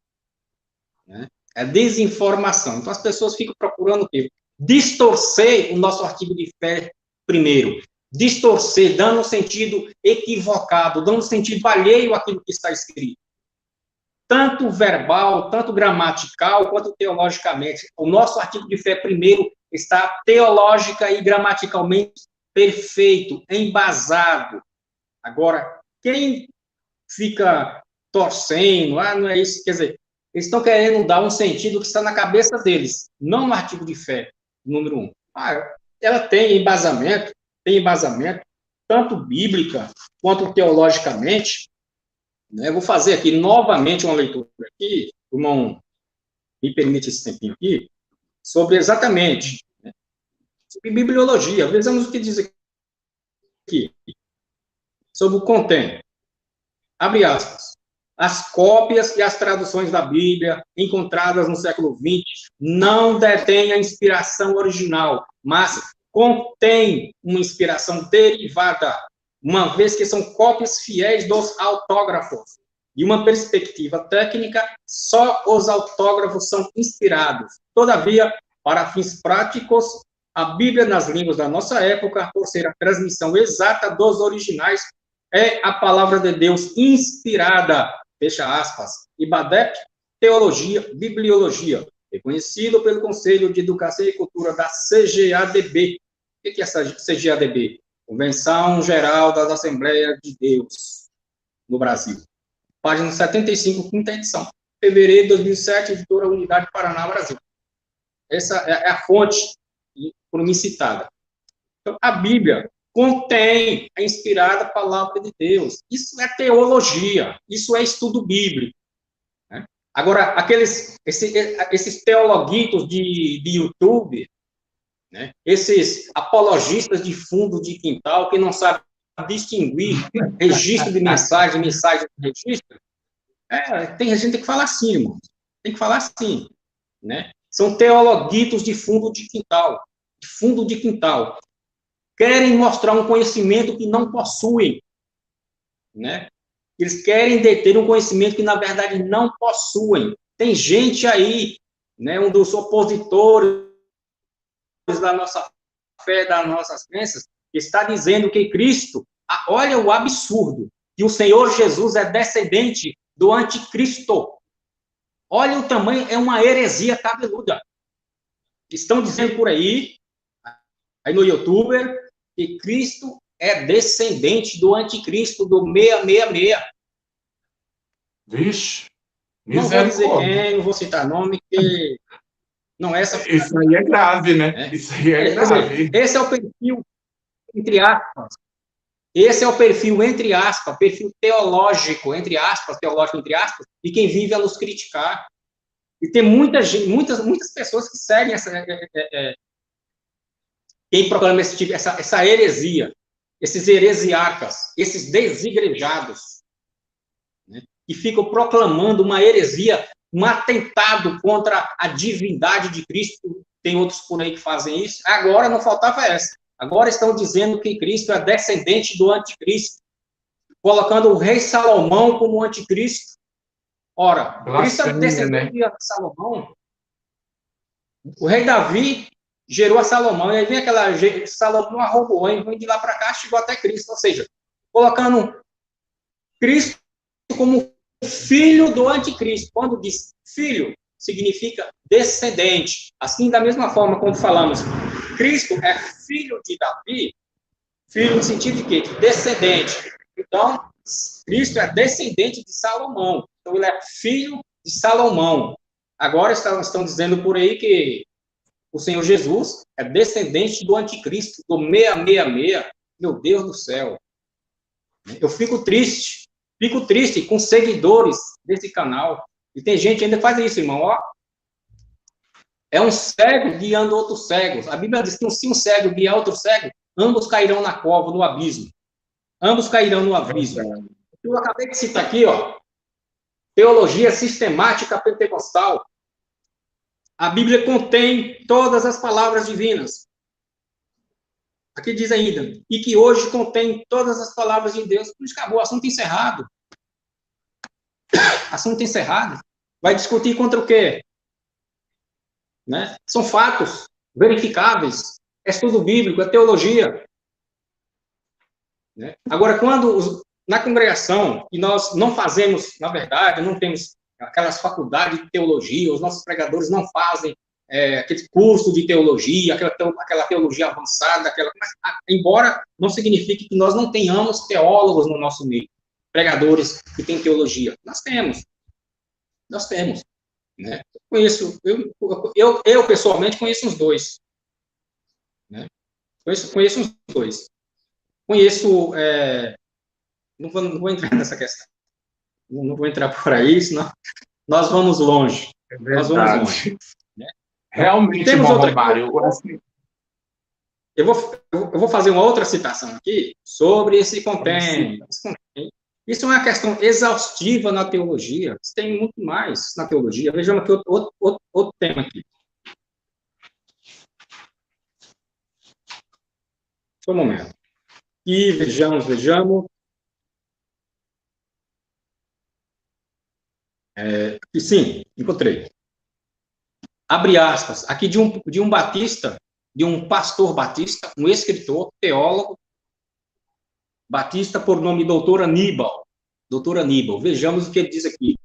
Speaker 2: Né? É desinformação. Então, as pessoas ficam procurando o quê? Distorcer o nosso artigo de fé primeiro. Distorcer, dando um sentido equivocado, dando um sentido alheio àquilo que está escrito. Tanto verbal, tanto gramatical, quanto teologicamente. O nosso artigo de fé primeiro está teológica e gramaticalmente perfeito, embasado. Agora, quem fica torcendo, não é isso, quer dizer, eles estão querendo dar um sentido que está na cabeça deles, não no artigo de fé, número 1. Ela tem embasamento, tanto bíblica quanto teologicamente. Né? Eu vou fazer aqui novamente uma leitura aqui, irmão, me permite esse tempinho aqui, sobre exatamente, né? Sobre bibliologia. Vejamos o que diz aqui, sobre o contém. Abre aspas. As cópias e as traduções da Bíblia encontradas no século XX não detêm a inspiração original, mas contêm uma inspiração derivada, uma vez que são cópias fiéis dos autógrafos. De uma perspectiva técnica, só os autógrafos são inspirados. Todavia, para fins práticos, a Bíblia nas línguas da nossa época, por ser a transmissão exata dos originais, é a palavra de Deus inspirada, fecha aspas, IBADEP, Teologia, Bibliologia, reconhecido pelo Conselho de Educação e Cultura da CGADB. O que é essa CGADB? Convenção Geral das Assembleias de Deus no Brasil. Página 75, quinta edição. Fevereiro de 2007, editora Unidade Paraná, Brasil. Essa é a fonte por mim citada. Então, a Bíblia contém a inspirada palavra de Deus. Isso é teologia, isso é estudo bíblico. Né? Agora, esses teologuitos de YouTube, né? Esses apologistas de fundo de quintal que não sabem distinguir registro de mensagem, mensagem de registro, a gente tem que falar assim, irmão. Tem que falar assim, né? São teologitos de fundo de quintal. De fundo de quintal. Querem mostrar um conhecimento que não possuem, né? Eles querem deter um conhecimento que, na verdade, não possuem. Tem gente aí, né, um dos opositores da nossa fé, das nossas crenças, que está dizendo que Cristo, olha o absurdo, que o Senhor Jesus é descendente do anticristo. Olha o tamanho, é uma heresia cabeluda. Estão dizendo por aí no YouTuber, que Cristo é descendente do anticristo, do 666.
Speaker 1: Vixe,
Speaker 2: não vou dizer quem, não vou citar nome, porque não é essa...
Speaker 1: Isso aí é grave, né? Isso aí é grave.
Speaker 2: Esse é o perfil, entre aspas. Esse é o perfil, entre aspas, perfil teológico, entre aspas, de quem vive a nos criticar. E tem muitas pessoas que seguem quem proclama essa heresia, esses heresiarcas, esses desigrejados, né, que ficam proclamando uma heresia, um atentado contra a divindade de Cristo. Tem outros por aí que fazem isso. Agora não faltava essa. Agora estão dizendo que Cristo é descendente do anticristo, colocando o rei Salomão como anticristo. Ora, Cristo é descendente de Salomão. O rei Davi gerou a Salomão, e aí vem aquela... Salomão arrombou, e vem de lá para cá, chegou até Cristo. Ou seja, colocando Cristo como filho do anticristo. Quando diz filho, significa descendente. Assim, da mesma forma, quando falamos Cristo é filho de Davi, filho no sentido de quê? De descendente. Então, Cristo é descendente de Salomão. Então, ele é filho de Salomão. Agora estão dizendo por aí que o Senhor Jesus é descendente do anticristo, do 666. Meu Deus do céu. Eu fico triste com seguidores desse canal. E tem gente que ainda faz isso, irmão. Ó, é um cego guiando outros cegos. A Bíblia diz que se um cego guiar outro cego, ambos cairão na cova, no abismo. Ambos cairão no abismo. Eu acabei de citar aqui, ó, teologia sistemática pentecostal. A Bíblia contém todas as palavras divinas. Aqui diz ainda, e que hoje contém todas as palavras de Deus. Por isso acabou, assunto encerrado. Assunto encerrado. Vai discutir contra o quê? Né? São fatos verificáveis. É estudo bíblico, é teologia. Né? Agora, quando na congregação, e nós não fazemos, na verdade, não temos aquelas faculdades de teologia, os nossos pregadores não fazem aquele curso de teologia, aquela teologia avançada, embora não signifique que nós não tenhamos teólogos no nosso meio, pregadores que têm teologia. Nós temos. Né? Eu pessoalmente conheço uns dois. Né? Conheço uns dois. Conheço... não vou entrar nessa questão. Não vou entrar por aí, senão nós vamos longe. Nós vamos longe. Né?
Speaker 1: Realmente, irmão Romário.
Speaker 2: Eu vou fazer uma outra citação aqui sobre esse contém. Isso é uma questão exaustiva na teologia. Tem muito mais na teologia. Vejamos aqui outro tema aqui. Só um momento. E vejamos. Sim, encontrei. Abre aspas. Aqui de um batista, de um pastor batista, um escritor, teólogo, batista por nome Doutor Aníbal. Doutor Aníbal. Vejamos o que ele diz aqui.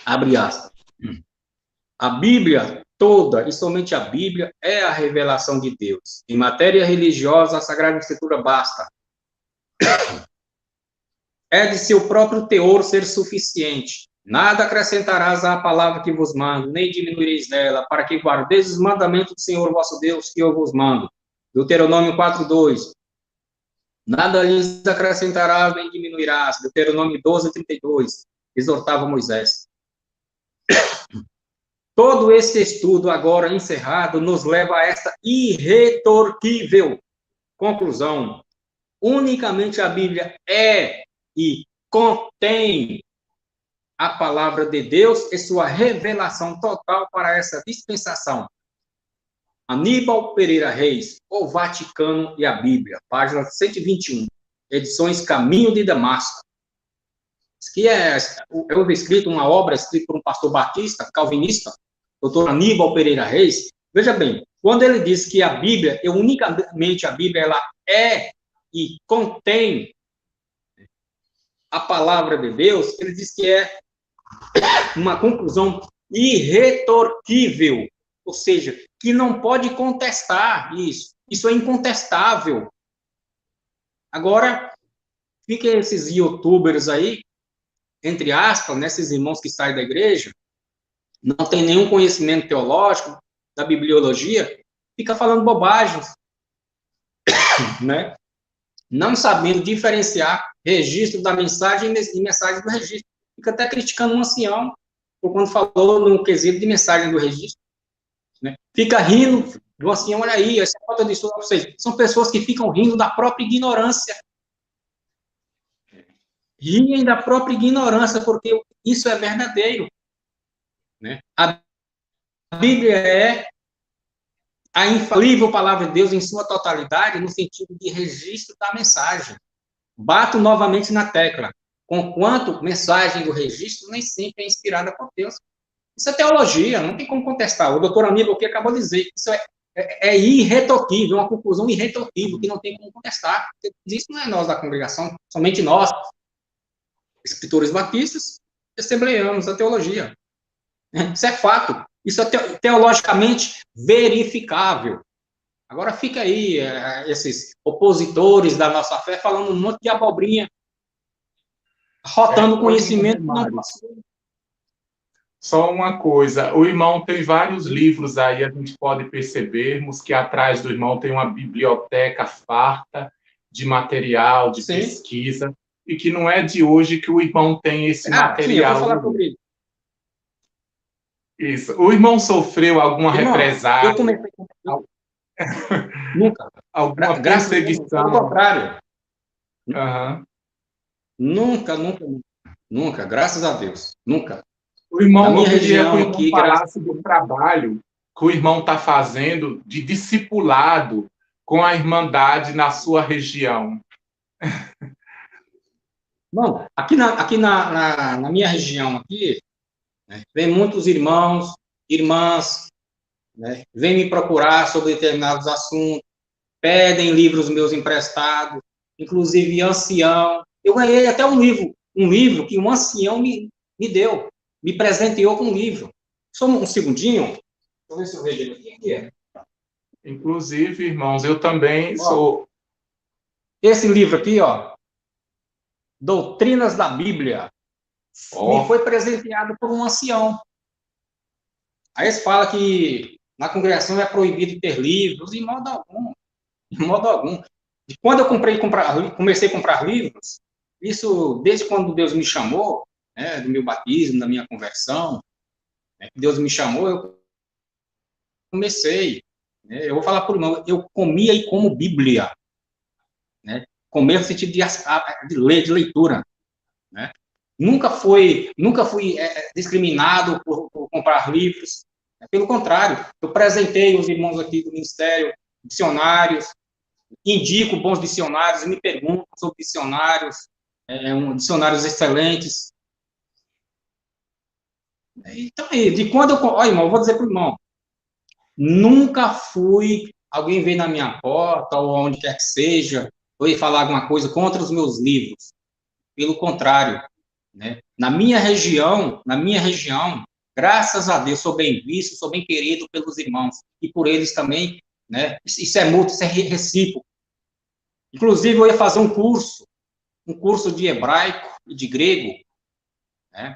Speaker 2: Abre aspas. A Bíblia toda, e somente a Bíblia, é a revelação de Deus. Em matéria religiosa, a Sagrada Escritura basta. É de seu próprio teor ser suficiente. Nada acrescentarás à palavra que vos mando, nem diminuireis dela, para que guardeis os mandamentos do Senhor vosso Deus, que eu vos mando. Deuteronômio 4:2. Nada lhes acrescentarás, nem diminuirás. Deuteronômio 12:32. Exortava Moisés. todo esse estudo agora encerrado nos leva a esta irretorquível conclusão. Unicamente a Bíblia é e contém a palavra de Deus e sua revelação total para essa dispensação. Aníbal Pereira Reis, O Vaticano e a Bíblia, página 121, edições Caminho de Damasco. Isso aqui eu escrito uma obra escrita por um pastor batista, calvinista, doutor Aníbal Pereira Reis. Veja bem, quando ele diz que a Bíblia, unicamente a Bíblia, ela é e contém a palavra de Deus, ele diz que é uma conclusão irretorquível, ou seja, que não pode contestar isso. Isso é incontestável. Agora, fiquem esses youtubers aí, entre aspas, né, esses irmãos que saem da igreja, não tem nenhum conhecimento teológico, da bibliologia, fica falando bobagens, né? Não sabendo diferenciar registro da mensagem e mensagem do registro. Fica até criticando um ancião, por quando falou no quesito de mensagem do registro. Né? Fica rindo do ancião, olha aí, essa falta de estudo. Ou seja, são pessoas que ficam rindo da própria ignorância. Riem da própria ignorância, porque isso é verdadeiro. Né? A Bíblia é a infalível palavra de Deus em sua totalidade, no sentido de registro da mensagem. Bato novamente na tecla. Conquanto mensagem do registro nem sempre é inspirada por Deus. Isso é teologia, não tem como contestar. O doutor Aníbal aqui acabou de dizer que isso é irretorquível, uma conclusão irretorquível, que não tem como contestar. Isso não é nós da congregação, somente nós, escritores batistas, assembleianos, a teologia. Isso é fato. Isso é teologicamente verificável. Agora fica aí esses opositores da nossa fé falando um monte de abobrinha, rotando conhecimento.
Speaker 1: Só uma coisa, o irmão tem vários livros aí, a gente pode percebermos que atrás do irmão tem uma biblioteca farta de material, de pesquisa, e que não é de hoje que o irmão tem esse material.
Speaker 2: Sim, eu vou falar sobre
Speaker 1: isso. O irmão sofreu alguma represália?
Speaker 2: Eu comecei nunca.
Speaker 1: Alguma perseguição?
Speaker 2: Ao contrário.
Speaker 1: Uhum.
Speaker 2: Nunca, graças a Deus. Nunca.
Speaker 1: O irmão, eu queria que o irmão falasse do trabalho que o irmão está fazendo de discipulado com a Irmandade na sua região.
Speaker 2: Bom, aqui na minha região, aqui, né, vem muitos irmãos, irmãs, né, vêm me procurar sobre determinados assuntos, pedem livros meus emprestados, inclusive ancião. Eu ganhei até um livro que um ancião me deu, me presenteou com um livro. Só um segundinho. Deixa eu ver se eu vejo ele aqui. O que é?
Speaker 1: Inclusive, irmãos, eu também sou...
Speaker 2: Esse livro aqui, ó, Doutrinas da Bíblia, me foi presenteado por um ancião. Aí eles falam que na congregação é proibido ter livros, em modo algum. Em modo algum. E quando eu comecei a comprar livros, isso desde quando Deus me chamou, né, do meu batismo, da minha conversão, né, Deus me chamou, eu comecei. Né, eu vou falar por irmão, eu comia e como Bíblia. Né, comer no sentido de leitura. Né. Nunca fui discriminado por comprar livros. Pelo contrário, eu presentei os irmãos aqui do Ministério dicionários, indico bons dicionários, me perguntam sobre dicionários, dicionários excelentes. Então, de quando olha, irmão, eu vou dizer para o irmão, nunca alguém veio na minha porta, ou onde quer que seja, ou ia falar alguma coisa contra os meus livros. Pelo contrário, né? Na minha região, graças a Deus, sou bem visto, sou bem querido pelos irmãos, e por eles também, né? Isso é mútuo, isso é recíproco. Inclusive, eu ia fazer um curso de hebraico e de grego, né?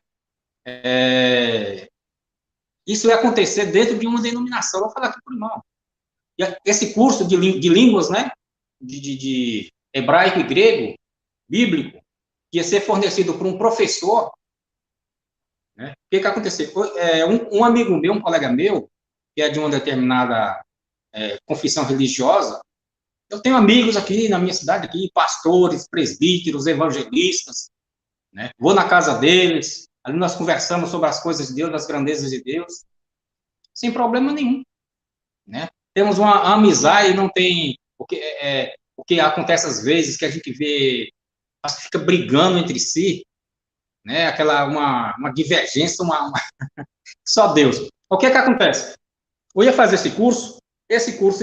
Speaker 2: Isso ia acontecer dentro de uma denominação, eu vou falar aqui para o irmão. E esse curso de línguas, né? De hebraico e grego, bíblico, que ia ser fornecido por um professor, Né? O que aconteceu? Um amigo meu, um colega meu, que é de uma determinada confissão religiosa, eu tenho amigos aqui na minha cidade, aqui, pastores, presbíteros, evangelistas, né? Vou na casa deles, ali nós conversamos sobre as coisas de Deus, das grandezas de Deus, sem problema nenhum, né? Temos uma amizade, não tem o que acontece às vezes que a gente vê, fica brigando entre si, né? Aquela uma divergência, só Deus. O que acontece? Eu ia fazer esse curso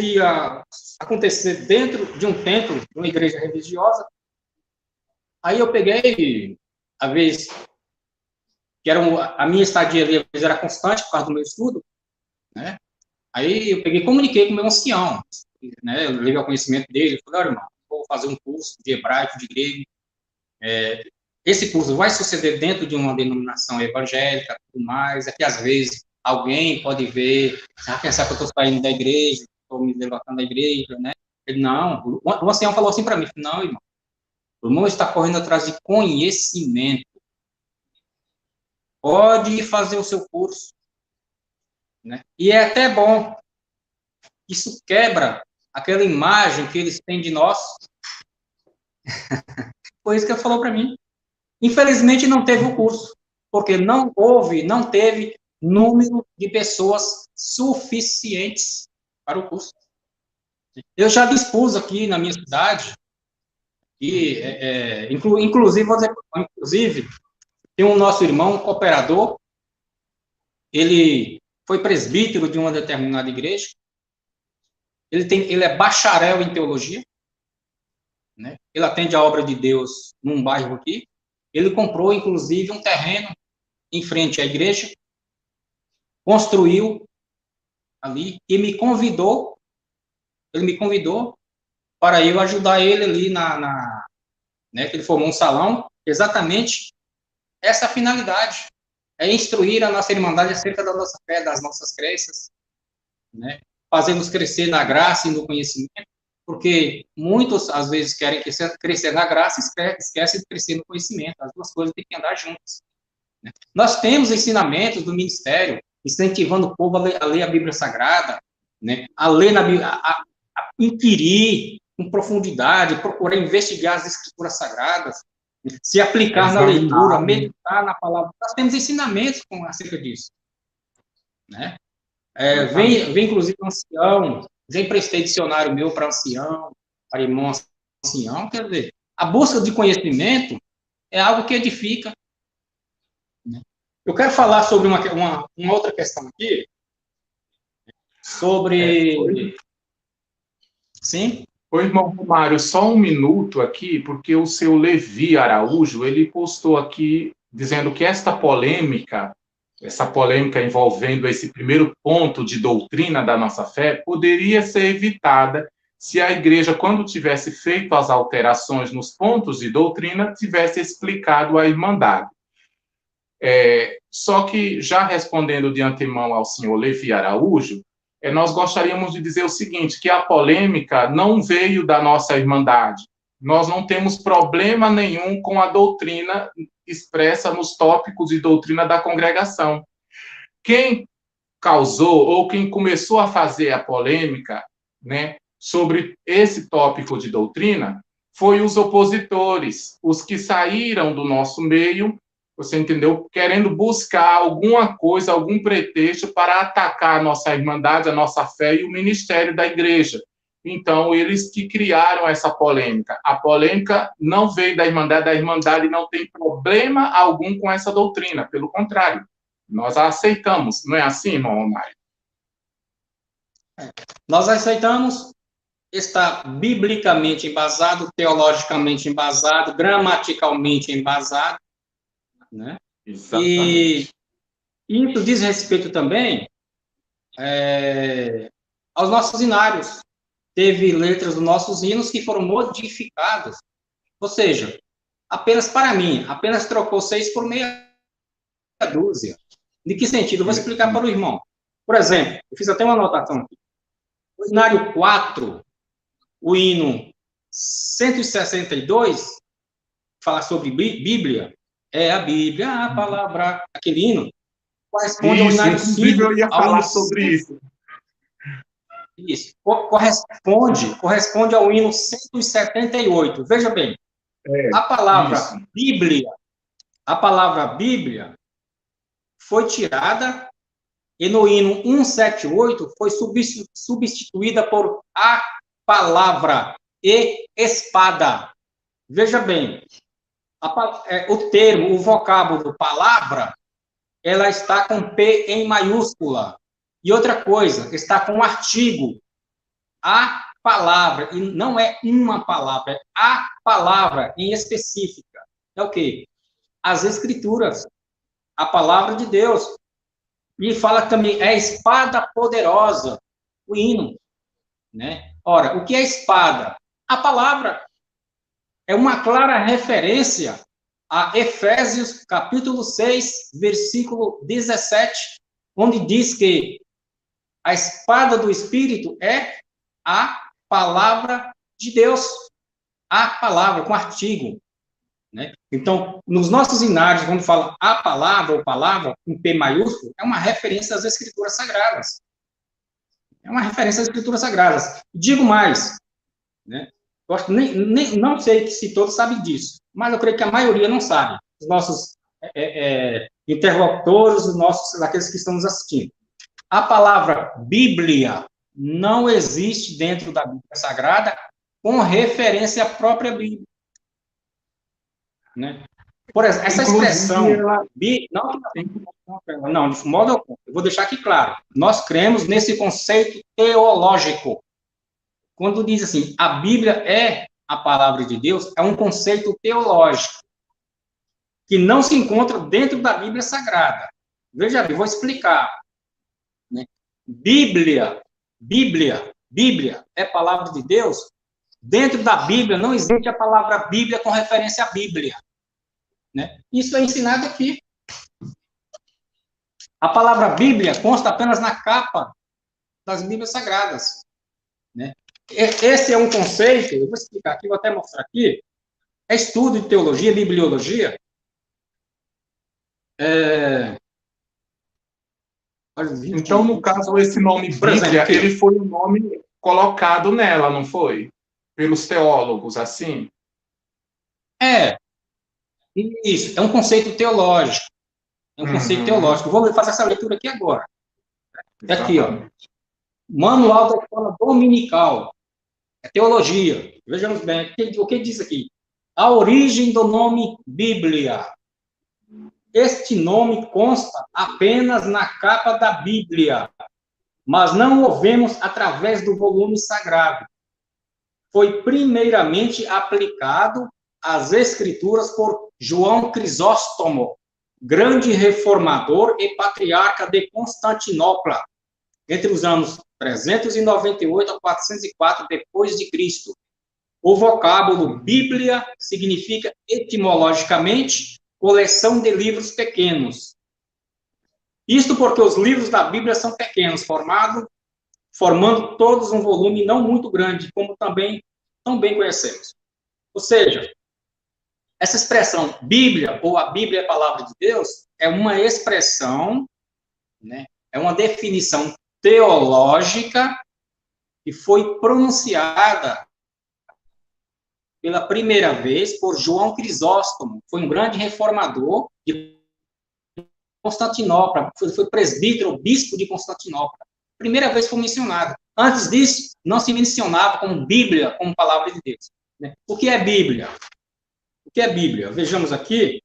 Speaker 2: ia acontecer dentro de um templo, de uma igreja religiosa. Aí eu peguei, a vez que a minha estadia ali era constante por causa do meu estudo, né? Aí eu peguei, comuniquei com o meu ancião, né? Eu levei ao conhecimento dele, falei, olha, irmão, vou fazer um curso de hebraico, de grego. Esse curso vai suceder dentro de uma denominação evangélica, tudo mais. É que às vezes alguém pode ver, pensar que eu estou saindo da igreja, estou me levantando da igreja, né? Ele, não, o ancião falou assim para mim, não, irmão, o irmão está correndo atrás de conhecimento. Pode fazer o seu curso, né? E é até bom. Isso quebra aquela imagem que eles têm de nós. Foi isso que ele falou para mim. Infelizmente, não teve o curso, porque não teve número de pessoas suficientes para o curso. Eu já dispus aqui na minha cidade, e, inclusive, tem um nosso irmão, um cooperador, ele foi presbítero de uma determinada igreja, ele é bacharel em teologia, né? Ele atende a obra de Deus num bairro aqui, ele comprou, inclusive, um terreno em frente à igreja, construiu ali e ele me convidou para eu ajudar ele ali né, que ele formou um salão, exatamente essa finalidade, é instruir a nossa irmandade acerca da nossa fé, das nossas crenças, né, fazê-los crescer na graça e no conhecimento, porque muitos, às vezes, querem crescer na graça e esquecem de crescer no conhecimento, as duas coisas têm que andar juntas. Né? Nós temos ensinamentos do ministério, incentivando o povo a ler a Bíblia Sagrada, né, a ler na Bíblia, a inquirir com profundidade, procurar investigar as Escrituras Sagradas, se aplicar na leitura, meditar na palavra. Nós temos ensinamentos acerca disso. Né? Vem, inclusive, um ancião, já emprestei dicionário meu para ancião, para irmão ancião, quer dizer, a busca de conhecimento é algo que edifica. Né? Eu quero falar sobre uma outra questão aqui, sobre... Sim?
Speaker 1: Oi, irmão Romário, só um minuto aqui, porque o seu Levi Araújo, ele postou aqui dizendo que essa polêmica envolvendo esse primeiro ponto de doutrina da nossa fé, poderia ser evitada se a igreja, quando tivesse feito as alterações nos pontos de doutrina, tivesse explicado a irmandade. Só que, já respondendo de antemão ao senhor Levi Araújo, nós gostaríamos de dizer o seguinte, que a polêmica não veio da nossa irmandade. Nós não temos problema nenhum com a doutrina expressa nos tópicos de doutrina da congregação. Quem causou ou quem começou a fazer a polêmica, né, sobre esse tópico de doutrina foi os opositores, os que saíram do nosso meio, você entendeu? Querendo buscar alguma coisa, algum pretexto para atacar a nossa irmandade, a nossa fé e o ministério da igreja. Então, eles que criaram essa polêmica. A polêmica não veio da irmandade não tem problema algum com essa doutrina, pelo contrário, nós a aceitamos. Não é assim, irmão Romário?
Speaker 2: Nós aceitamos, está biblicamente embasado, teologicamente embasado, gramaticalmente embasado, né?
Speaker 1: Exatamente.
Speaker 2: E isso diz respeito também aos nossos hinários. Teve letras dos nossos hinos que foram modificadas. Ou seja, apenas para mim, apenas trocou 6 por meia dúzia. De que sentido? Eu vou explicar para o irmão. Por exemplo, eu fiz até uma anotação aqui. O hinário 4, o hino 162, fala sobre Bíblia. É a Bíblia, a palavra, aquele hino, corresponde ao
Speaker 1: Isso,
Speaker 2: hino
Speaker 1: inclusive eu ia
Speaker 2: ao
Speaker 1: falar
Speaker 2: hino
Speaker 1: sobre isso.
Speaker 2: isso, corresponde ao hino 178. Veja bem, a
Speaker 1: Isso.
Speaker 2: palavra Bíblia foi tirada e no hino 178 foi substituída por a palavra e espada. Veja bem, o termo, o vocábulo palavra, ela está com P em maiúscula. E outra coisa, está com um artigo, a palavra, e não é uma palavra, é a palavra em específica. É o quê? As escrituras, a palavra de Deus. E fala também, é espada poderosa, o hino, né? Ora, o que é espada? A palavra é uma clara referência a Efésios, capítulo 6, versículo 17, onde diz que a espada do Espírito é a palavra de Deus, a palavra, com artigo, né? Então, nos nossos inários, quando fala a palavra ou palavra, com P maiúsculo, é uma referência às Escrituras Sagradas. É uma referência às Escrituras Sagradas. Digo mais, né? Não sei se todos sabem disso, mas eu creio que a maioria não sabe. Os nossos interlocutores, aqueles que estão nos assistindo. A palavra Bíblia não existe dentro da Bíblia Sagrada com referência à própria Bíblia. Né? Por exemplo, essa expressão... Não, de modo algum. Eu vou deixar aqui claro. Nós cremos nesse conceito teológico. Quando diz assim, a Bíblia é a palavra de Deus, é um conceito teológico que não se encontra dentro da Bíblia Sagrada. Veja bem, vou explicar. Né? Bíblia é palavra de Deus. Dentro da Bíblia não existe a palavra Bíblia com referência à Bíblia. Né? Isso é ensinado aqui. A palavra Bíblia consta apenas na capa das Bíblias Sagradas. Né? Esse é um conceito, eu vou explicar aqui, vou até mostrar aqui, é estudo de teologia, bibliologia.
Speaker 1: Então, no caso, esse nome Bíblia, ele foi um nome colocado nela, não foi? Pelos teólogos, assim?
Speaker 2: Isso, é um conceito teológico. É um conceito teológico. Vou fazer essa leitura aqui agora. É aqui, ó. Manual da Escola Dominical. É teologia. Vejamos bem, o que diz aqui? A origem do nome Bíblia. Este nome consta apenas na capa da Bíblia, mas não o vemos através do volume sagrado. Foi primeiramente aplicado às Escrituras por João Crisóstomo, grande reformador e patriarca de Constantinopla, entre os anos 398 a 404 depois de Cristo. O vocábulo Bíblia significa etimologicamente coleção de livros pequenos. Isto porque os livros da Bíblia são pequenos, formando todos um volume não muito grande, como também tão bem conhecemos. Ou seja, essa expressão Bíblia, ou a Bíblia é a palavra de Deus, é uma expressão, né, é uma definição teológica que foi pronunciada pela primeira vez por João Crisóstomo. Foi um grande reformador de Constantinopla, foi presbítero, bispo de Constantinopla. Primeira vez foi mencionado. Antes disso, não se mencionava como Bíblia, como palavra de Deus. Né? O que é Bíblia? O que é Bíblia? Vejamos aqui.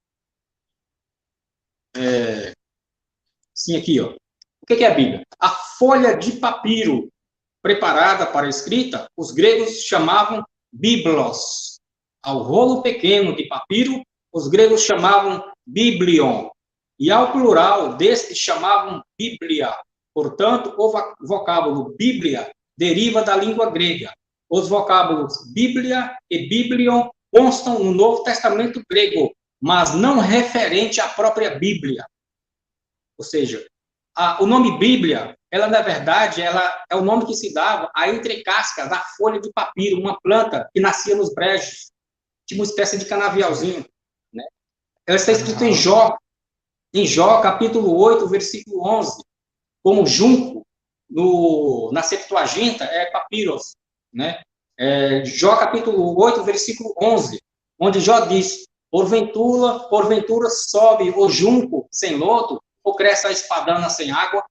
Speaker 2: Sim, aqui, ó. O que é a Bíblia? A folha de papiro preparada para a escrita, os gregos chamavam biblos. Ao rolo pequeno de papiro, os gregos chamavam biblion. E ao plural deste chamavam bíblia. Portanto, o vocábulo Bíblia deriva da língua grega. Os vocábulos Bíblia e Biblion constam no Novo Testamento grego, mas não referente à própria Bíblia. Ou seja, o nome Bíblia, ela, na verdade, ela é o nome que se dava à entrecasca da folha de papiro, uma planta que nascia nos brejos, tipo uma espécie de canavialzinho, né? Ela está escrita em Jó, capítulo 8, versículo 11, como junco, na Septuaginta é papiros, né? Jó, capítulo 8, versículo 11, onde Jó diz, porventura sobe o junco sem lodo, ou cresce a espadana sem água.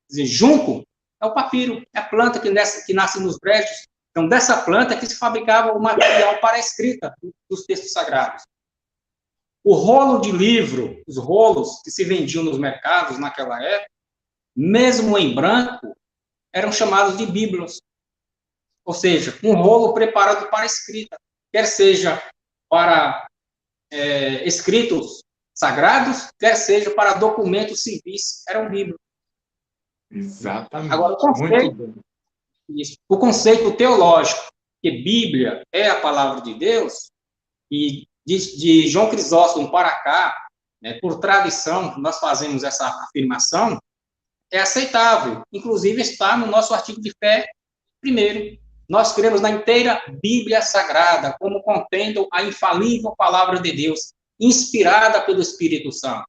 Speaker 2: Quer dizer, junco é o papiro, é a planta que nasce nos brejos. Então, dessa planta que se fabricava o material para a escrita dos textos sagrados. O rolo de livro, os rolos que se vendiam nos mercados naquela época, mesmo em branco, eram chamados de bíblios. Ou seja, um rolo preparado para a escrita, quer seja para escritos sagrados, quer seja para documentos civis, eram bíblios.
Speaker 1: Exatamente.
Speaker 2: Agora, o conceito teológico, que Bíblia é a palavra de Deus, e de João Crisóstomo para cá, né, por tradição, nós fazemos essa afirmação, é aceitável. Inclusive, está no nosso artigo de fé, primeiro. Nós cremos na inteira Bíblia Sagrada, como contendo a infalível palavra de Deus, inspirada pelo Espírito Santo.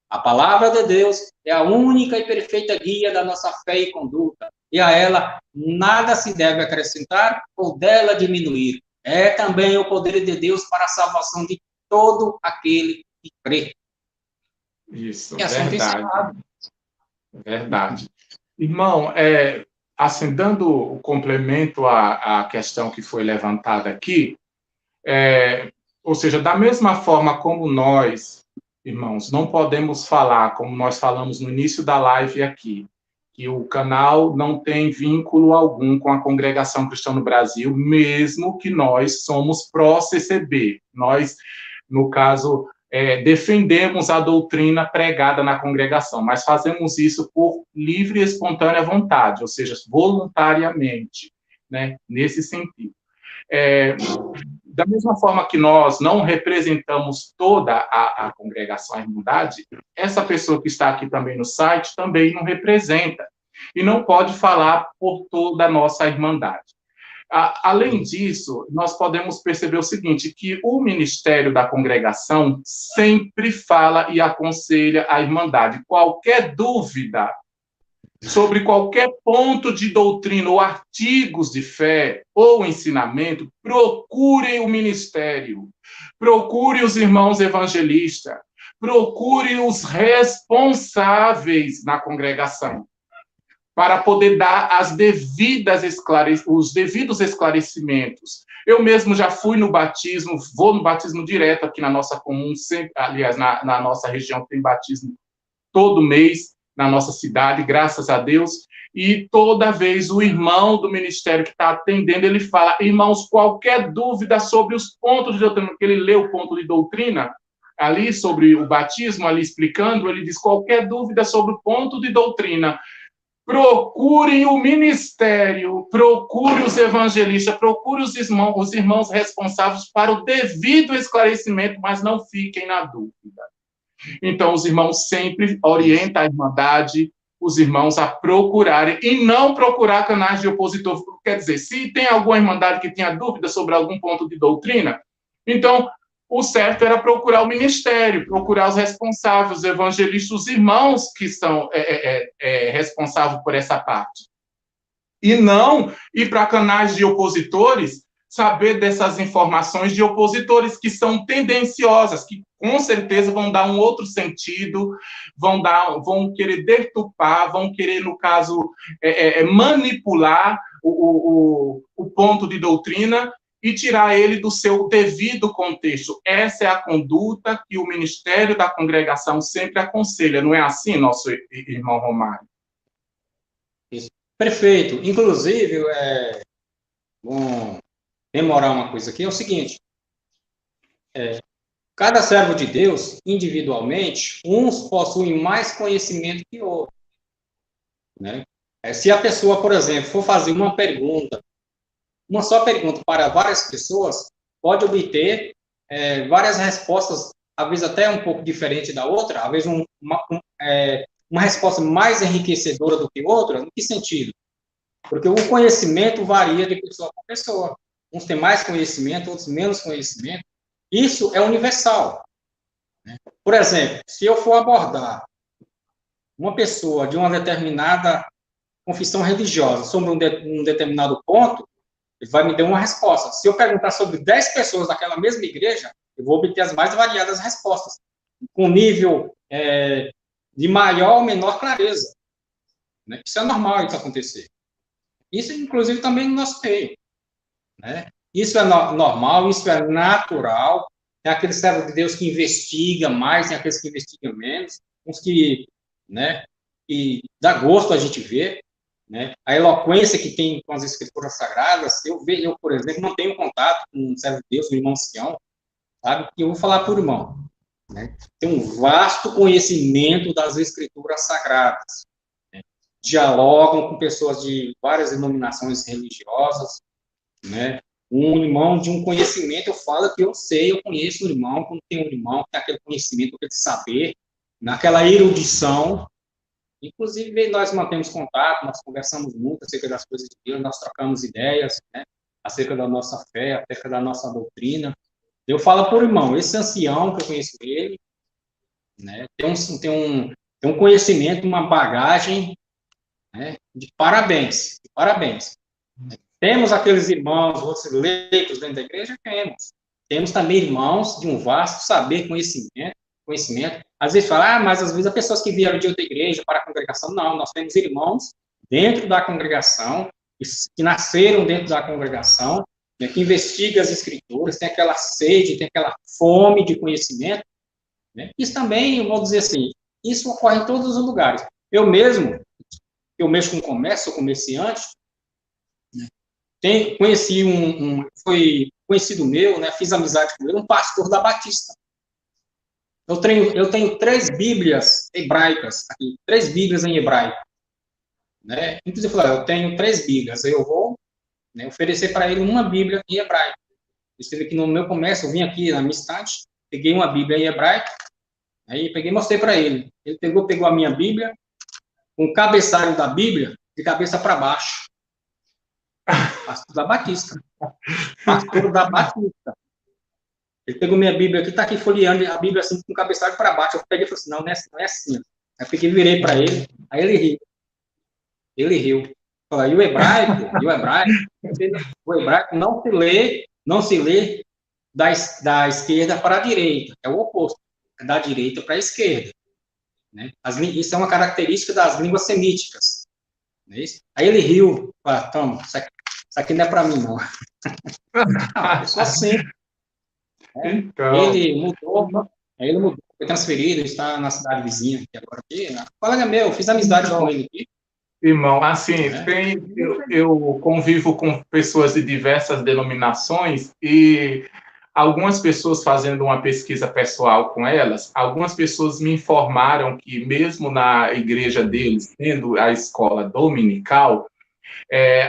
Speaker 2: A palavra de Deus é a única e perfeita guia da nossa fé e conduta, e a ela nada se deve acrescentar ou dela diminuir. É também o poder de Deus para a salvação de todo aquele que crê.
Speaker 1: Isso,
Speaker 2: assim
Speaker 1: verdade. Verdade. Irmão, assim, dando o complemento à questão que foi levantada aqui, ou seja, da mesma forma como nós, irmãos, não podemos falar, como nós falamos no início da live aqui, que o canal não tem vínculo algum com a Congregação Cristã no Brasil, mesmo que nós somos pró-CCB. Nós, no caso, defendemos a doutrina pregada na congregação, mas fazemos isso por livre e espontânea vontade, ou seja, voluntariamente, né, nesse sentido. Da mesma forma que nós não representamos toda a congregação, a Irmandade, essa pessoa que está aqui também no site também não representa e não pode falar por toda a nossa Irmandade. Além disso, nós podemos perceber o seguinte, que o ministério da congregação sempre fala e aconselha a Irmandade. Qualquer dúvida sobre qualquer ponto de doutrina ou artigos de fé ou ensinamento, procure o ministério, procure os irmãos evangelistas, procure os responsáveis na congregação, para poder dar os devidos esclarecimentos. Eu mesmo já fui no batismo, vou no batismo direto aqui na nossa comum, sempre, aliás, na nossa região tem batismo todo mês, na nossa cidade, graças a Deus, e toda vez o irmão do ministério que está atendendo, ele fala, irmãos, qualquer dúvida sobre os pontos de doutrina, porque ele lê o ponto de doutrina, ali sobre o batismo, ali explicando, ele diz, qualquer dúvida sobre o ponto de doutrina, procurem o ministério, procure os evangelistas, procure os irmãos responsáveis para o devido esclarecimento, mas não fiquem na dúvida. Então, os irmãos sempre orientam a Irmandade, os irmãos a procurarem, e não procurar canais de opositor. Quer dizer, se tem alguma Irmandade que tenha dúvida sobre algum ponto de doutrina, então, o certo era procurar o ministério, procurar os responsáveis, os evangelistas, os irmãos que são responsáveis por essa parte. E não ir para canais de opositores, saber dessas informações de opositores que são tendenciosas, que com certeza vão dar um outro sentido, vão querer deturpar, vão querer, no caso, manipular o ponto de doutrina e tirar ele do seu devido contexto. Essa é a conduta que o Ministério da Congregação sempre aconselha, não é assim, nosso irmão Romário?
Speaker 2: Isso. Perfeito. Inclusive, bom rememorar uma coisa aqui, é o seguinte, cada servo de Deus, individualmente, uns possuem mais conhecimento que outros. Né? Se a pessoa, por exemplo, for fazer uma pergunta, uma só pergunta para várias pessoas, pode obter várias respostas, às vezes até um pouco diferente da outra, às vezes uma resposta mais enriquecedora do que outra. Em que sentido? Porque o conhecimento varia de pessoa para pessoa. Uns têm mais conhecimento, outros menos conhecimento. Isso é universal. Por exemplo, se eu for abordar uma pessoa de uma determinada confissão religiosa sobre um determinado ponto, ele vai me dar uma resposta. Se eu perguntar sobre 10 pessoas daquela mesma igreja, eu vou obter as mais variadas respostas, com nível de maior ou menor clareza. Né? Isso é normal isso acontecer. Isso, inclusive, também no nosso meio. Né? Isso é normal, isso é natural. Tem aquele servo de Deus que investiga mais, tem aqueles que investigam menos, uns que, né, que dá gosto a gente ver, né? A eloquência que tem com as escrituras sagradas. Eu, por exemplo, não tenho contato com um servo de Deus, um irmão ancião, sabe? E eu vou falar por irmão. Né? Tem um vasto conhecimento das escrituras sagradas. Né? Dialogam com pessoas de várias denominações religiosas, né? Um irmão de um conhecimento, eu falo que eu sei, eu conheço um irmão, quando tem um irmão que tem aquele conhecimento, aquele saber, naquela erudição. Inclusive, nós mantemos contato, nós conversamos muito acerca das coisas de Deus, nós trocamos ideias, né? Acerca da nossa fé, acerca da nossa doutrina. Eu falo por irmão, esse ancião que eu conheço ele, né? Tem um conhecimento, uma bagagem, né? De parabéns, de parabéns. Temos aqueles irmãos, outros leigos dentro da igreja? Temos. Temos também irmãos de um vasto saber, conhecimento. Às vezes fala, mas às vezes há pessoas que vieram de outra igreja para a congregação. Não, nós temos irmãos dentro da congregação, que nasceram dentro da congregação, né, que investigam as escrituras, tem aquela sede, tem aquela fome de conhecimento. Né? Isso também, eu vou dizer assim, isso ocorre em todos os lugares. Eu mexo com comércio, sou comerciante, conheci foi conhecido meu, né, fiz amizade com ele, um pastor da Batista. Eu tenho 3 Bíblias hebraicas aqui, 3 Bíblias em hebraico. Né? Inclusive, eu falei, eu tenho 3 Bíblias, eu vou, né, oferecer para ele uma Bíblia em hebraico. Eu esteve aqui no meu comércio, eu vim aqui na minha estante, peguei uma Bíblia em hebraico, aí peguei e mostrei para ele. Ele pegou a minha Bíblia, com o cabeçalho da Bíblia, de cabeça para baixo. Pastor da Batista. Pastor da Batista. Ele pegou minha Bíblia aqui, está aqui folheando a Bíblia assim, com o cabeçalho para baixo. Eu peguei e falei assim, não é assim. Aí eu peguei e virei para ele, aí ele riu. Ele riu. Falei, e o hebraico não se lê da esquerda para a direita, é o oposto, é da direita para a esquerda. Né? Isso é uma característica das línguas semíticas. Não é isso? Aí ele riu, falou, toma, isso aqui não é para mim, não. Não, eu sou assim. Então... Ele mudou, foi transferido, está na cidade vizinha aqui agora. Colega meu, fiz amizade com ele aqui.
Speaker 1: Irmão, assim, eu convivo com pessoas de diversas denominações e algumas pessoas, fazendo uma pesquisa pessoal com elas, algumas pessoas me informaram que mesmo na igreja deles, tendo a escola dominical,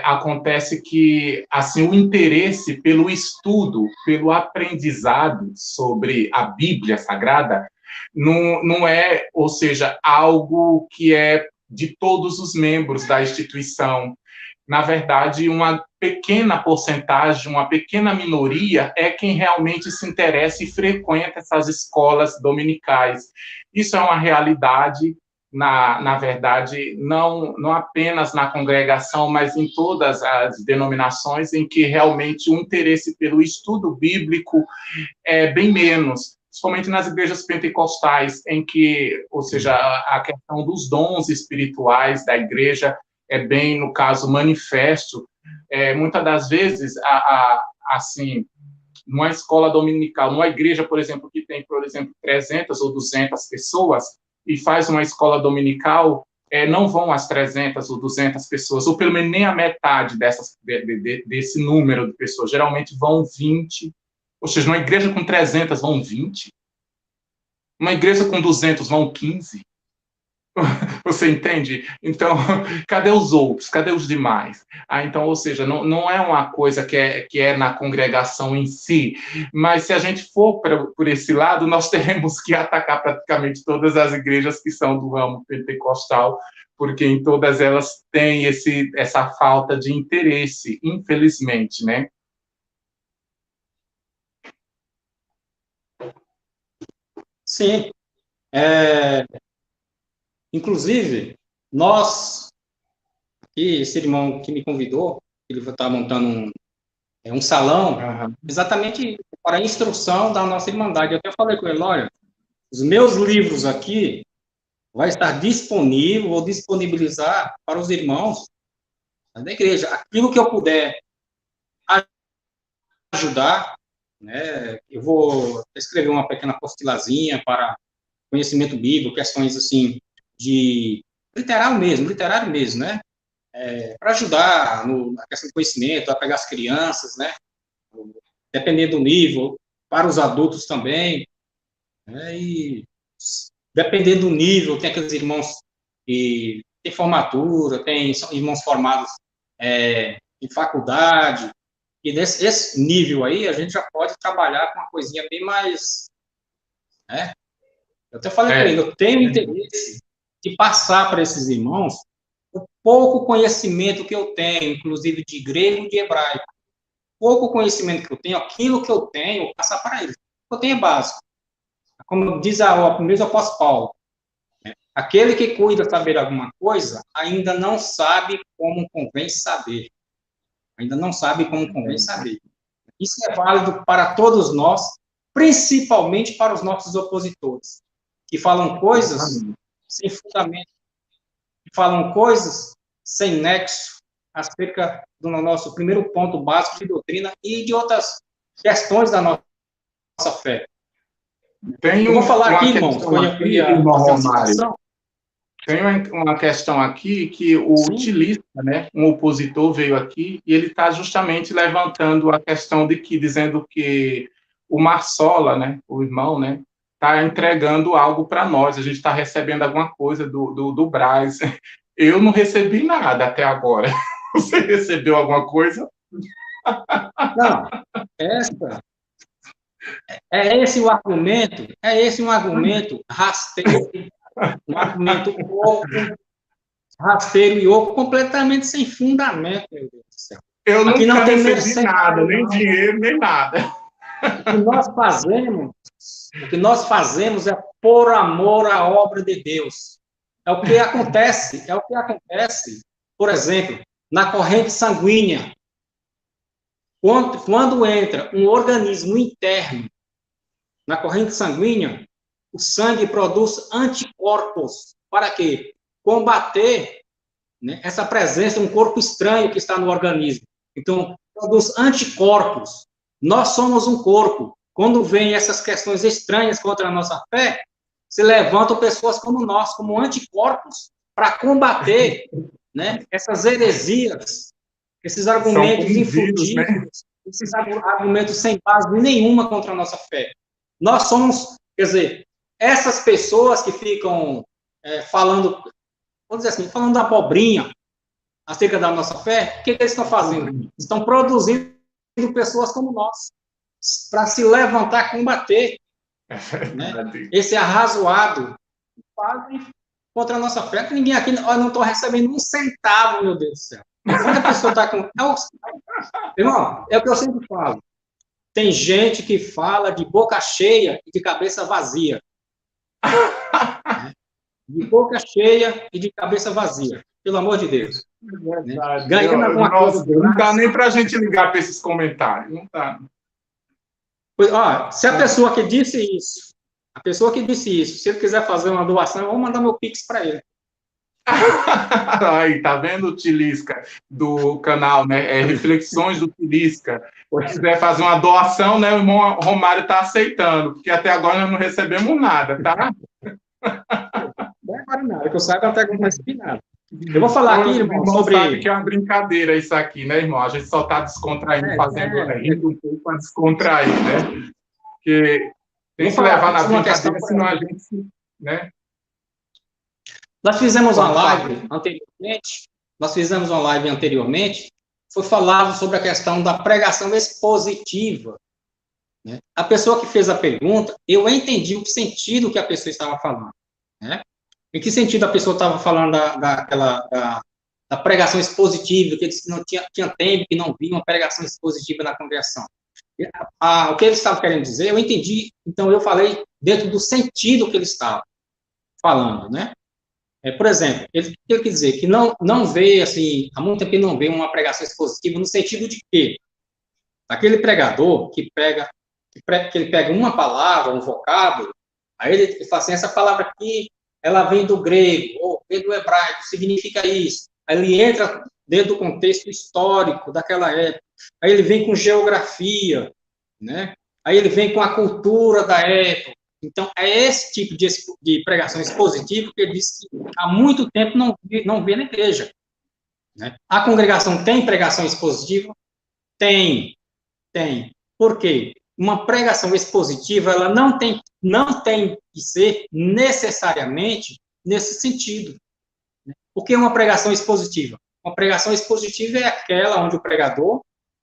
Speaker 1: acontece que assim o interesse pelo estudo, pelo aprendizado sobre a Bíblia Sagrada não é, ou seja, algo que é de todos os membros da instituição. Na verdade, uma pequena porcentagem, uma pequena minoria é quem realmente se interessa e frequenta essas escolas dominicais. Isso é uma realidade, na verdade, não apenas na congregação, mas em todas as denominações em que realmente o interesse pelo estudo bíblico é bem menos, principalmente nas igrejas pentecostais, em que, ou seja, a questão dos dons espirituais da igreja é bem, no caso, manifesto. Muitas das vezes, assim, numa escola dominical, numa igreja, por exemplo, que tem, por exemplo, 300 ou 200 pessoas, e faz uma escola dominical, não vão as 300 ou 200 pessoas, ou pelo menos nem a metade desse número de pessoas. Geralmente vão 20, ou seja, uma igreja com 300 vão 20, uma igreja com 200 vão 15. Você entende? Então, cadê os outros? Cadê os demais? Então, ou seja, não é uma coisa que é na congregação em si, mas se a gente for por esse lado, nós teremos que atacar praticamente todas as igrejas que são do ramo pentecostal, porque em todas elas tem essa falta de interesse, infelizmente, né?
Speaker 2: Sim. Inclusive, esse irmão que me convidou, ele está montando um salão, exatamente para a instrução da nossa Irmandade. Eu até falei com ele, olha, os meus livros aqui vai estar disponível, vou disponibilizar para os irmãos da igreja. Aquilo que eu puder ajudar, né, eu vou escrever uma pequena apostilazinha para conhecimento bíblico, questões assim de literário mesmo, né? Para ajudar na questão do conhecimento, a pegar as crianças, né? Dependendo do nível, para os adultos também, né? E dependendo do nível, tem aqueles irmãos que têm formatura, são irmãos formados em faculdade, e nesse nível aí, a gente já pode trabalhar com uma coisinha bem mais, né? Eu até falei para ele, eu tenho interesse de passar para esses irmãos o pouco conhecimento que eu tenho, inclusive de grego e de hebraico. Pouco conhecimento que eu tenho, aquilo que eu tenho, passar para eles. O que eu tenho é básico. Como diz o mesmo apóstolo Paulo, aquele que cuida saber alguma coisa, ainda não sabe como convém saber. Ainda não sabe como convém saber. Isso é válido para todos nós, principalmente para os nossos opositores, que falam coisas sem fundamento, que falam coisas sem nexo acerca do nosso primeiro ponto básico de doutrina e de outras questões da nossa fé.
Speaker 1: Eu vou falar aqui, irmão,
Speaker 2: irmão
Speaker 1: Romário. Tem uma questão aqui que o utilista, né, um opositor veio aqui e ele está justamente levantando a questão dizendo que o Marsola, né, o irmão, né, está entregando algo para nós, a gente está recebendo alguma coisa do Braz. Eu não recebi nada até agora. Você recebeu alguma coisa?
Speaker 2: Não, esse um argumento rasteiro, um argumento oco, rasteiro e oco, completamente sem fundamento, meu Deus do céu.
Speaker 1: Eu nunca não recebi nada, nem dinheiro, nem nada.
Speaker 2: O que nós fazemos é por amor à obra de Deus. É o que acontece, por exemplo, na corrente sanguínea. Quando entra um organismo interno na corrente sanguínea, o sangue produz anticorpos. Para quê? Combater, né, essa presença de um corpo estranho que está no organismo. Então, produz anticorpos. Nós somos um corpo. Quando vem essas questões estranhas contra a nossa fé, se levantam pessoas como nós, como anticorpos, para combater, né, essas heresias, esses argumentos infundíveis, né? Esses argumentos sem base nenhuma contra a nossa fé. Nós somos, quer dizer, essas pessoas que ficam falando, vamos dizer assim, falando abobrinha acerca da nossa fé, o que eles estão fazendo? Estão produzindo pessoas como nós, para se levantar, combater, né? Esse arrazoado fazem contra a nossa fé, que ninguém aqui, eu não estou recebendo um centavo, meu Deus do céu. Quando a pessoa está com... Irmão, é o que eu sempre falo. Tem gente que fala de boca cheia e de cabeça vazia. De boca cheia e de cabeça vazia. Pelo amor de Deus.
Speaker 1: Ganhando alguma coisa. Não dá nem para a gente ligar para esses comentários. Não dá.
Speaker 2: Pois, ó, se a pessoa que disse isso, se ele quiser fazer uma doação, eu vou mandar meu Pix para ele.
Speaker 1: Aí, tá vendo o Tilisca do canal, né? Reflexões do Tilisca. Se quiser fazer uma doação, né? O irmão Romário tá aceitando, porque até agora nós não recebemos nada, tá?
Speaker 2: Não é agora nada, que eu saiba até agora não recebi nada. Eu vou falar aqui, irmão, sobre...
Speaker 1: sabe que é uma brincadeira isso aqui, né, irmão? A gente só tá descontraindo, rindo um pouco para descontrair, né? Porque tem que levar na brincadeira, senão a gente, né?
Speaker 2: Nós fizemos uma live anteriormente, foi falado sobre a questão da pregação expositiva. Né? A pessoa que fez a pergunta, eu entendi o sentido que a pessoa estava falando. Né? Em que sentido a pessoa estava falando da pregação expositiva, que disse que não tinha tempo que não via uma pregação expositiva na congregação. O que eles estavam querendo dizer, eu entendi, então eu falei dentro do sentido que eles estavam falando, né? Por exemplo, ele quer dizer que não vê, assim, há muito tempo ele não vê uma pregação expositiva no sentido de que aquele pregador que ele pega uma palavra, um vocábulo, aí ele fala assim, essa palavra aqui, ela vem do grego, ou vem do hebraico, significa isso. Aí ele entra dentro do contexto histórico daquela época. Aí ele vem com geografia, né? Aí ele vem com a cultura da época. Então, é esse tipo de pregação expositiva que ele diz que há muito tempo não vê na igreja. Né? A congregação tem pregação expositiva? Tem. Por quê? Uma pregação expositiva, ela não tem que ser necessariamente nesse sentido. O que é uma pregação expositiva? Uma pregação expositiva é aquela onde o pregador,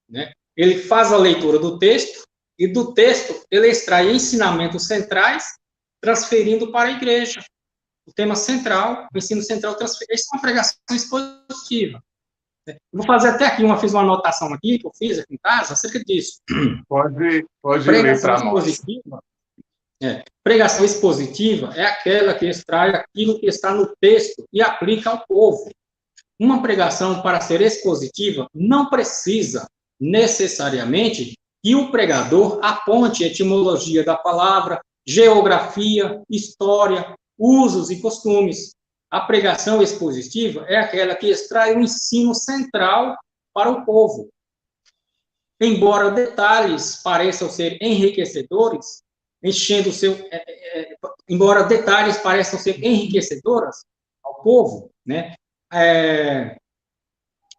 Speaker 2: né, ele faz a leitura do texto, e do texto ele extrai ensinamentos centrais, transferindo para a igreja. O tema central, o ensino central, transferido. Isso é uma pregação expositiva. Eu vou fazer até aqui, fiz uma anotação aqui, que eu fiz aqui em casa, acerca disso.
Speaker 1: Pode ler para nós.
Speaker 2: Pregação expositiva é aquela que extrai aquilo que está no texto e aplica ao povo. Uma pregação, para ser expositiva, não precisa necessariamente que o pregador aponte a etimologia da palavra, geografia, história, usos e costumes. A pregação expositiva é aquela que extrai o ensino central para o povo. Embora detalhes pareçam ser enriquecedores, embora detalhes pareçam ser enriquecedoras ao povo, né?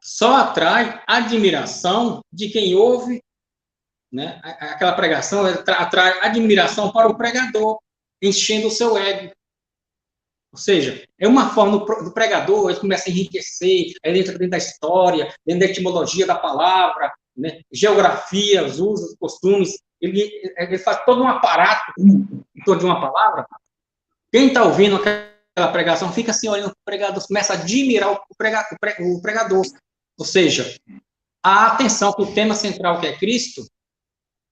Speaker 2: Só atrai admiração de quem ouve, né? Aquela pregação atrai admiração para o pregador, enchendo o seu ego. Ou seja, é uma forma do pregador, ele começa a enriquecer, ele entra dentro da história, dentro da etimologia da palavra, né? Geografia, os usos, os costumes, ele faz todo um aparato em torno de uma palavra. Quem está ouvindo aquela pregação fica assim, olhando para o pregador, começa a admirar o pregador. Ou seja, a atenção para o tema central que é Cristo,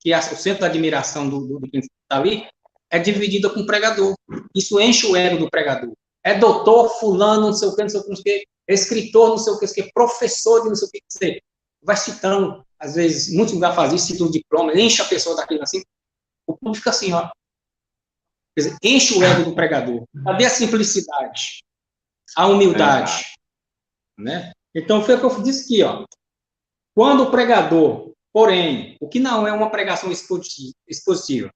Speaker 2: que é o centro da admiração do quem está ali, é dividida com o pregador. Isso enche o ego do pregador. É doutor fulano, não sei o que, não sei o que, escritor, não sei o que, professor de não sei o que, vai citando, às vezes, muitos lugares fazem isso, cita um diploma, enche a pessoa daquilo assim, o público fica assim, ó. Quer dizer, enche o ego do pregador. Cadê a simplicidade? A humildade? Né? Então, foi o que eu disse aqui, ó. Quando o pregador, porém, o que não é uma pregação expositiva,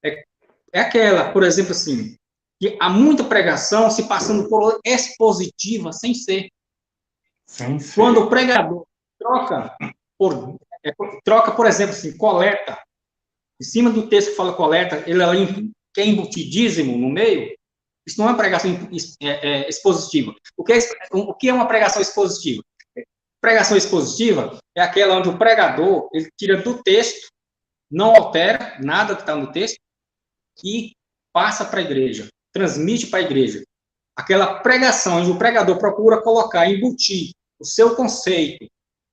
Speaker 2: é aquela, por exemplo, assim, que há muita pregação se passando por expositiva, sem ser. Quando o pregador troca, por exemplo, assim, coleta, em cima do texto que fala coleta, ele quer embutir dízimo no meio, isso não é uma pregação expositiva. O que é uma pregação expositiva? Pregação expositiva é aquela onde o pregador ele tira do texto, não altera nada que está no texto, e passa para a igreja, transmite para a igreja. Aquela pregação onde o pregador procura colocar, embutir o seu conceito,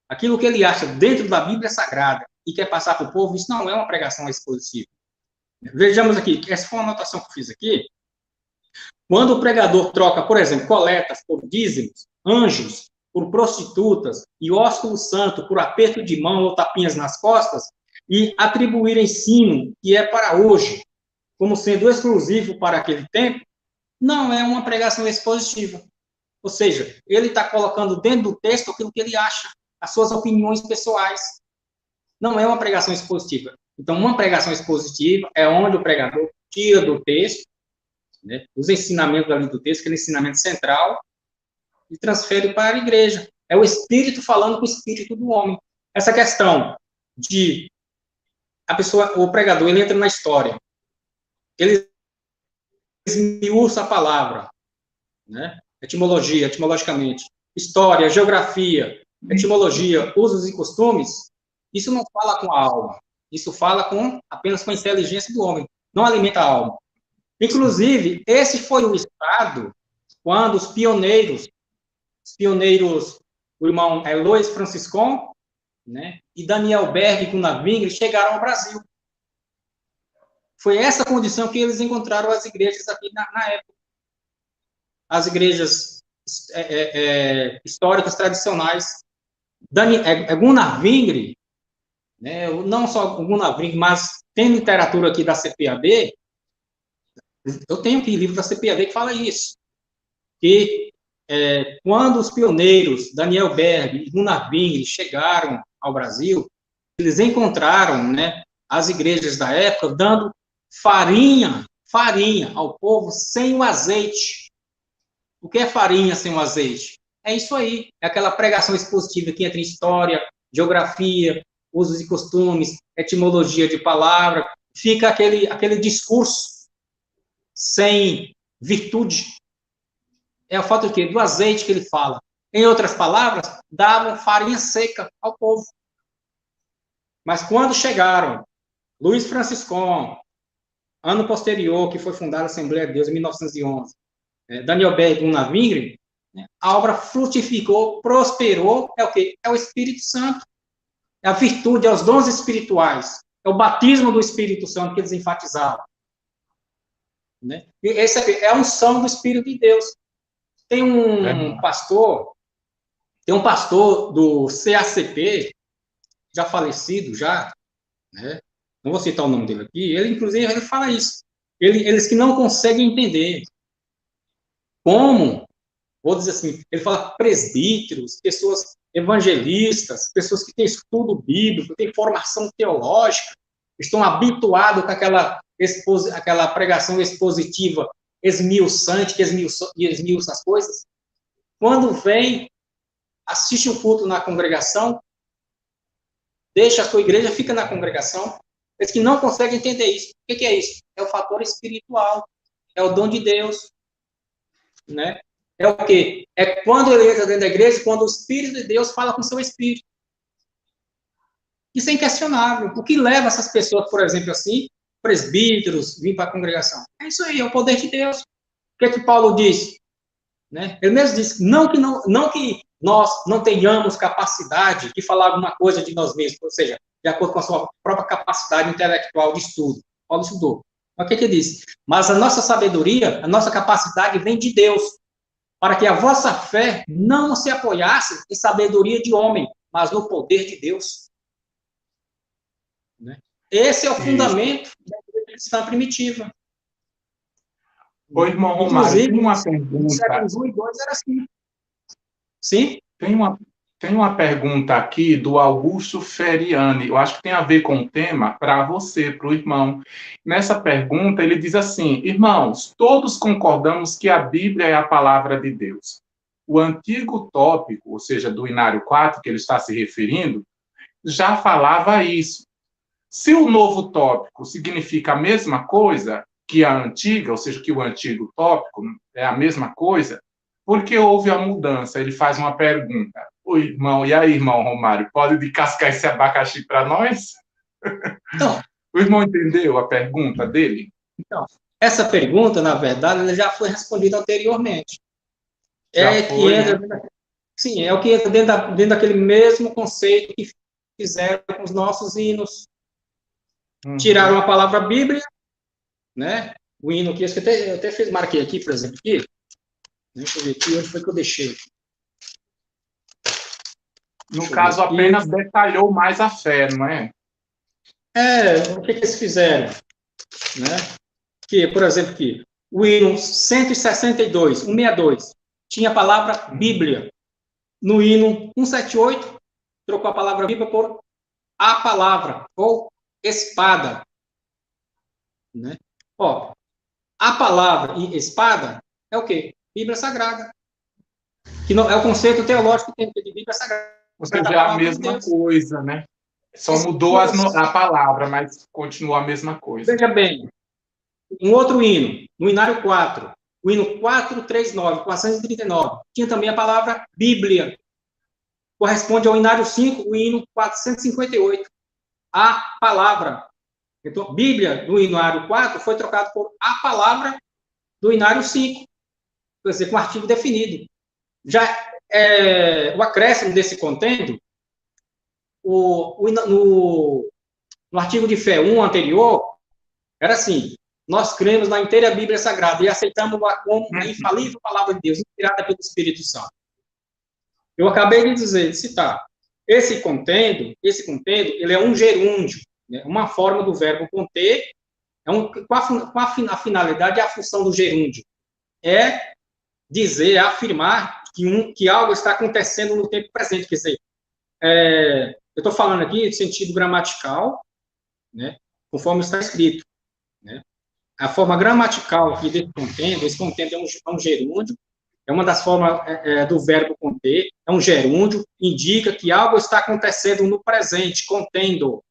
Speaker 2: aquilo que ele acha dentro da Bíblia Sagrada e quer passar para o povo, isso não é uma pregação expositiva. Vejamos aqui, essa foi uma anotação que eu fiz aqui. Quando o pregador troca, por exemplo, coletas por dízimos, anjos por prostitutas e ósculo santo por aperto de mão ou tapinhas nas costas, e atribuir ensino que é para hoje, como sendo exclusivo para aquele tempo, não é uma pregação expositiva. Ou seja, ele está colocando dentro do texto aquilo que ele acha, as suas opiniões pessoais. Não é uma pregação expositiva. Então, uma pregação expositiva é onde o pregador tira do texto, né, os ensinamentos ali do texto, aquele ensinamento central, e transfere para a igreja. É o Espírito falando com o Espírito do homem. Essa questão de o pregador, ele entra na história, ele esmiuça a palavra, né? Etimologicamente, história, geografia, etimologia, usos e costumes, isso não fala com a alma, isso fala apenas com a inteligência do homem, não alimenta a alma. Inclusive, esse foi o estado quando os pioneiros, o irmão Alois Franciscon, né, e Daniel Berg e Gunnar Wingre chegaram ao Brasil. Foi essa condição que eles encontraram as igrejas aqui na época. As igrejas históricas tradicionais. Gunnar Wingre, né, não só Gunnar Wingre, mas tem literatura aqui da CPAD, eu tenho aqui livro da CPAD que fala isso, que quando os pioneiros, Daniel Berg e Gunnar Wingre, chegaram ao Brasil, eles encontraram, né, as igrejas da época dando farinha ao povo sem o azeite. O que é farinha sem o azeite? É isso aí, é aquela pregação expositiva que entra em história, geografia, usos e costumes, etimologia de palavra, fica aquele discurso sem virtude. É o fato do quê? Do azeite que ele fala. Em outras palavras, davam farinha seca ao povo. Mas quando chegaram, Luiz Franciscon, ano posterior, que foi fundada a Assembleia de Deus, em 1911, Daniel Berg e Gunnar Wingre, a obra frutificou, prosperou, é o quê? É o Espírito Santo. É a virtude, é os dons espirituais. É o batismo do Espírito Santo que eles enfatizavam. Né? E esse é a unção do Espírito de Deus. Tem um pastor do CACP, já falecido, né? Não vou citar o nome dele aqui, inclusive, ele fala isso. Eles que não conseguem entender como, vou dizer assim, ele fala presbíteros, pessoas evangelistas, pessoas que têm estudo bíblico, têm formação teológica, estão habituados com aquela pregação expositiva esmiuçante, que esmiuça as coisas. Quando vem, assiste o culto na congregação, deixa a sua igreja, fica na congregação, eles que não conseguem entender isso. O que é isso? É o fator espiritual, é o dom de Deus, né? É o quê? É quando ele entra dentro da igreja, quando o Espírito de Deus fala com o seu espírito. Isso é inquestionável. O que leva essas pessoas, por exemplo, assim, presbíteros, vir para a congregação? É isso aí, é o poder de Deus. O que é que Paulo diz? Né? Ele mesmo diz, não que nós não tenhamos capacidade de falar alguma coisa de nós mesmos, ou seja, de acordo com a sua própria capacidade intelectual de estudo. Paulo estudou. Mas o que ele diz? Mas a nossa sabedoria, a nossa capacidade vem de Deus, para que a vossa fé não se apoiasse em sabedoria de homem, mas no poder de Deus. Né? Esse é o fundamento da igreja cristã primitiva.
Speaker 1: Ô, irmão Romário, tem uma pergunta.
Speaker 2: Séculos 1 e 2 era assim. Sim?
Speaker 1: Tem uma pergunta aqui do Augusto Feriani. Eu acho que tem a ver com o tema para você, para o irmão. Nessa pergunta, ele diz assim: irmãos, todos concordamos que a Bíblia é a palavra de Deus. O antigo tópico, ou seja, do Inário 4, que ele está se referindo, já falava isso. Se o novo tópico significa a mesma coisa que a antiga, ou seja, que o antigo tópico é a mesma coisa, por que houve a mudança? Ele faz uma pergunta. O irmão, e aí, irmão Romário, pode descascar esse abacaxi para nós?
Speaker 2: Então,
Speaker 1: o irmão entendeu a pergunta dele?
Speaker 2: Então, essa pergunta, na verdade, ela já foi respondida anteriormente. Sim, é o que entra dentro daquele mesmo conceito que fizeram com os nossos hinos. Tiraram a palavra Bíblia, né? O hino aqui, eu até marquei aqui, por exemplo, aqui. Deixa eu ver aqui, onde foi que eu deixei?
Speaker 1: No caso, apenas detalhou mais a fé, não é?
Speaker 2: O que eles fizeram? Né? Que, por exemplo, aqui, o hino 162, 162, tinha a palavra Bíblia. No hino 178, trocou a palavra Bíblia por a palavra, ou espada. Né? Ó, a palavra e espada é o quê? Bíblia Sagrada. Que não, é o conceito teológico que tem de Bíblia Sagrada.
Speaker 1: Ou seja, é a mesma coisa, né? Só mudou a palavra, mas continua a mesma coisa.
Speaker 2: Veja bem, um outro hino, no Inário 4, o hino 439, 439, tinha também a palavra Bíblia. Corresponde ao Inário 5, o hino 458, a palavra. Então, Bíblia, no Inário 4, foi trocado por a palavra do Inário 5, quer dizer, com artigo definido. Já o acréscimo desse contendo no artigo de fé 1 anterior, era assim: nós cremos na inteira Bíblia Sagrada e aceitamos-a como a infalível palavra de Deus, inspirada pelo Espírito Santo. Eu acabei de dizer, de citar, esse contendo, ele é um gerúndio, né? Uma forma do verbo conter, com a finalidade e a função do gerúndio é dizer, afirmar que algo está acontecendo no tempo presente, quer dizer, eu estou falando aqui de sentido gramatical, né, conforme está escrito, né? A forma gramatical aqui desse contendo, esse contendo é um gerúndio, é uma das formas do verbo conter, é um gerúndio, indica que algo está acontecendo no presente, contendo,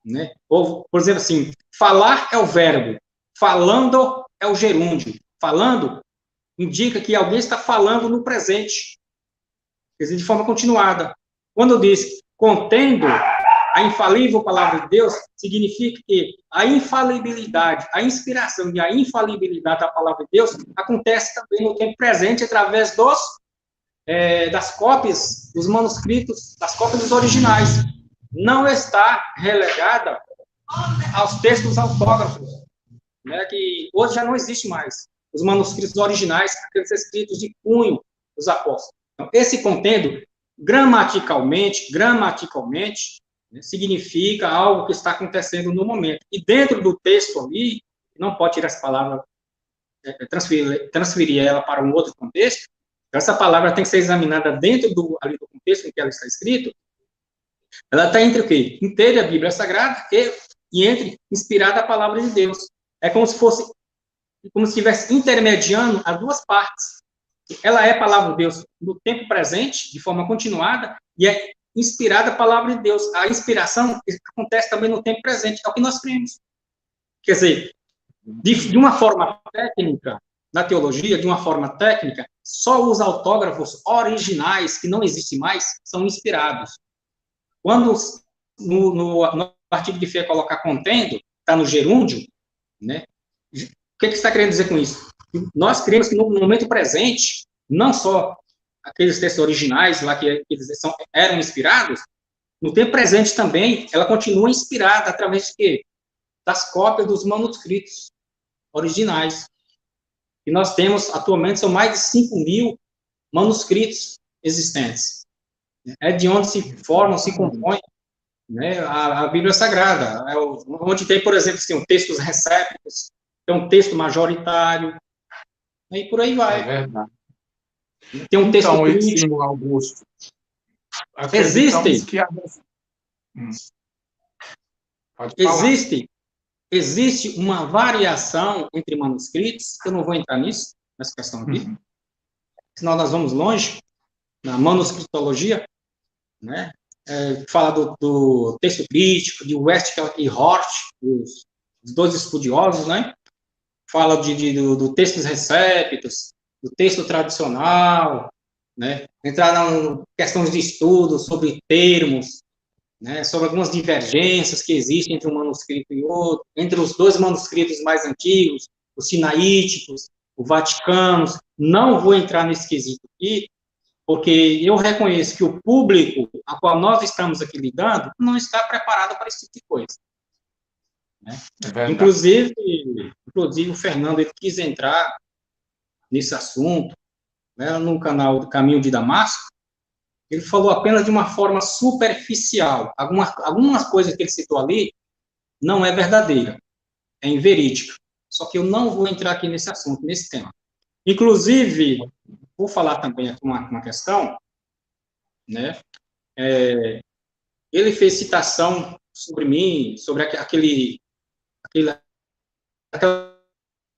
Speaker 2: né? Ou, por exemplo assim, falar é o verbo, falando é o gerúndio, falando indica que alguém está falando no presente, quer dizer, de forma continuada. Quando eu disse contendo a infalível palavra de Deus, significa que a infalibilidade, a inspiração e a infalibilidade da palavra de Deus acontece também no tempo presente através das cópias, dos manuscritos, das cópias dos originais. Não está relegada aos textos autógrafos, né, que hoje já não existe mais. Os manuscritos originais, aqueles escritos de punho dos apóstolos. Então, esse contendo, gramaticalmente, né, significa algo que está acontecendo no momento. E dentro do texto ali, não pode tirar essa palavra, transferir ela para um outro contexto. Essa palavra tem que ser examinada dentro do contexto em que ela está escrita. Ela está entre o quê? Inteira a Bíblia Sagrada e entre inspirada a palavra de Deus. É como se estivesse intermediando as duas partes. Ela é palavra de Deus no tempo presente, de forma continuada, e é inspirada a palavra de Deus. A inspiração acontece também no tempo presente, é o que nós cremos. Quer dizer, de uma forma técnica, na teologia, de uma forma técnica, só os autógrafos originais, que não existem mais, são inspirados. Quando no artigo de fé colocar contendo, está no gerúndio, né? O que está querendo dizer com isso? Nós cremos que no momento presente, não só aqueles textos originais lá que eles eram inspirados, no tempo presente também, ela continua inspirada através de quê? Das cópias dos manuscritos originais. E nós temos, atualmente, são mais de 5.000 manuscritos existentes. É de onde se formam, se compõe, né, a Bíblia Sagrada. Onde tem, por exemplo, assim, textos recépticos, tem um texto majoritário, e por aí vai.
Speaker 1: É verdade.
Speaker 2: Tem um texto
Speaker 1: crítico. Augusto,
Speaker 2: existe uma variação entre manuscritos, eu não vou entrar nessa questão aqui, senão nós vamos longe, na manuscritologia, né? Fala do texto crítico, de Westcott e Hort, os dois estudiosos, né? Fala do textos recépticos, do texto tradicional, né? Entrar em questões de estudo sobre termos, né? Sobre algumas divergências que existem entre um manuscrito e outro, entre os dois manuscritos mais antigos, os sinaíticos, os vaticanos. Não vou entrar nesse quesito aqui, porque eu reconheço que o público a qual nós estamos aqui lidando não está preparado para esse tipo de coisa. Né? Inclusive, o Fernando ele quis entrar nesse assunto, né, no canal do Caminho de Damasco. Ele falou apenas de uma forma superficial. Algumas coisas que ele citou ali não é verdadeira, é inverídica. Só que eu não vou entrar aqui nesse assunto, nesse tema. Inclusive, vou falar também aqui uma questão, né? Ele fez citação sobre mim, sobre aquela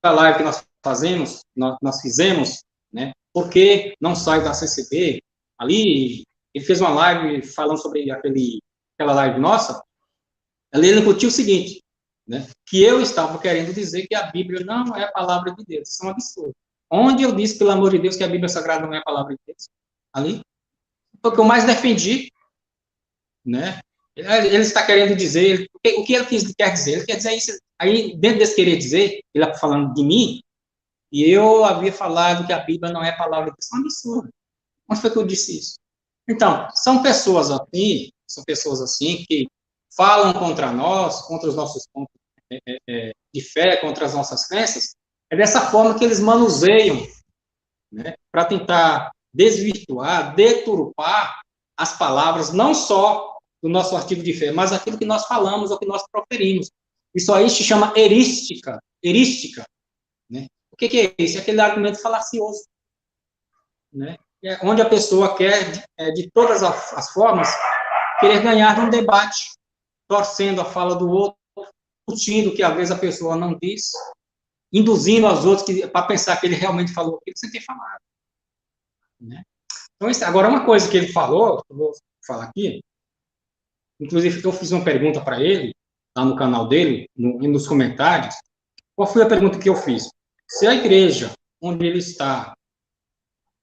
Speaker 2: live que nós fizemos, né? Por que não sai da CCB? Ali, ele fez uma live falando sobre aquela live nossa. Ali ele discutiu o seguinte, né? Que eu estava querendo dizer que a Bíblia não é a palavra de Deus. Isso é um absurdo. Onde eu disse, pelo amor de Deus, que a Bíblia Sagrada não é a palavra de Deus? Ali. Foi o que eu mais defendi, né? Ele está querendo dizer, o que ele quer dizer? Ele quer dizer isso, aí, dentro desse querer dizer, ele está falando de mim, e eu havia falado que a Bíblia não é a palavra de Deus. Isso é um absurdo. Onde foi que eu disse isso? Então, são pessoas assim, são pessoas assim que falam contra nós, contra os nossos pontos de fé, contra as nossas crenças, é dessa forma que eles manuseiam, né, para tentar desvirtuar, deturpar as palavras, não só do nosso artigo de fé, mas aquilo que nós falamos ou que nós proferimos. Isso aí se chama erística, né? O que é isso? É aquele argumento falacioso, né? É onde a pessoa quer, de todas as formas, querer ganhar um debate, torcendo a fala do outro, discutindo o que às vezes a pessoa não diz, induzindo aos outros para pensar que ele realmente falou aquilo sem ter falado, né? Então, agora, uma coisa que ele falou, eu vou falar aqui, inclusive eu fiz uma pergunta para ele, lá no canal dele, nos comentários. Qual foi a pergunta que eu fiz? Se a igreja onde ele está,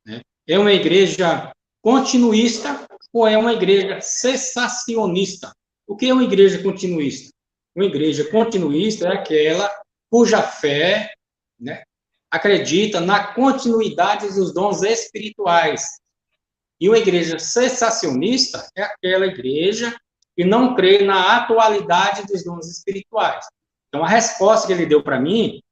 Speaker 2: né, é uma igreja continuista ou é uma igreja cessacionista? O que é uma igreja continuista? Uma igreja continuista é aquela cuja fé, né, acredita na continuidade dos dons espirituais. E uma igreja cessacionista é aquela igreja que não crê na atualidade dos dons espirituais. Então, a resposta que ele deu para mim,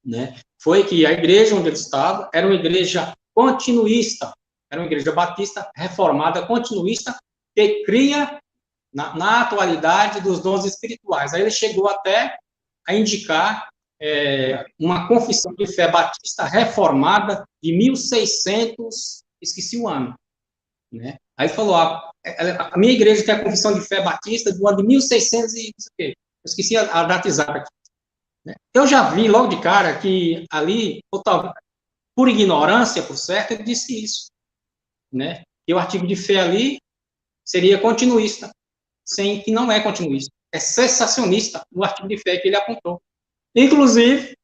Speaker 2: né, foi que a igreja onde ele estava era uma igreja continuista, era uma igreja batista reformada continuista que cria na atualidade dos dons espirituais. Aí ele chegou até a indicar uma confissão de fé batista reformada de 1600, esqueci o ano, né? Aí falou, a minha igreja tem a confissão de fé batista do ano de 1600 e não sei o quê. Eu esqueci a data exata aqui, né? Eu já vi logo de cara que ali, por ignorância, por certo, ele disse isso, né? E o artigo de fé ali seria continuista, sem que não é continuista, é cessacionista no artigo de fé que ele apontou. Inclusive,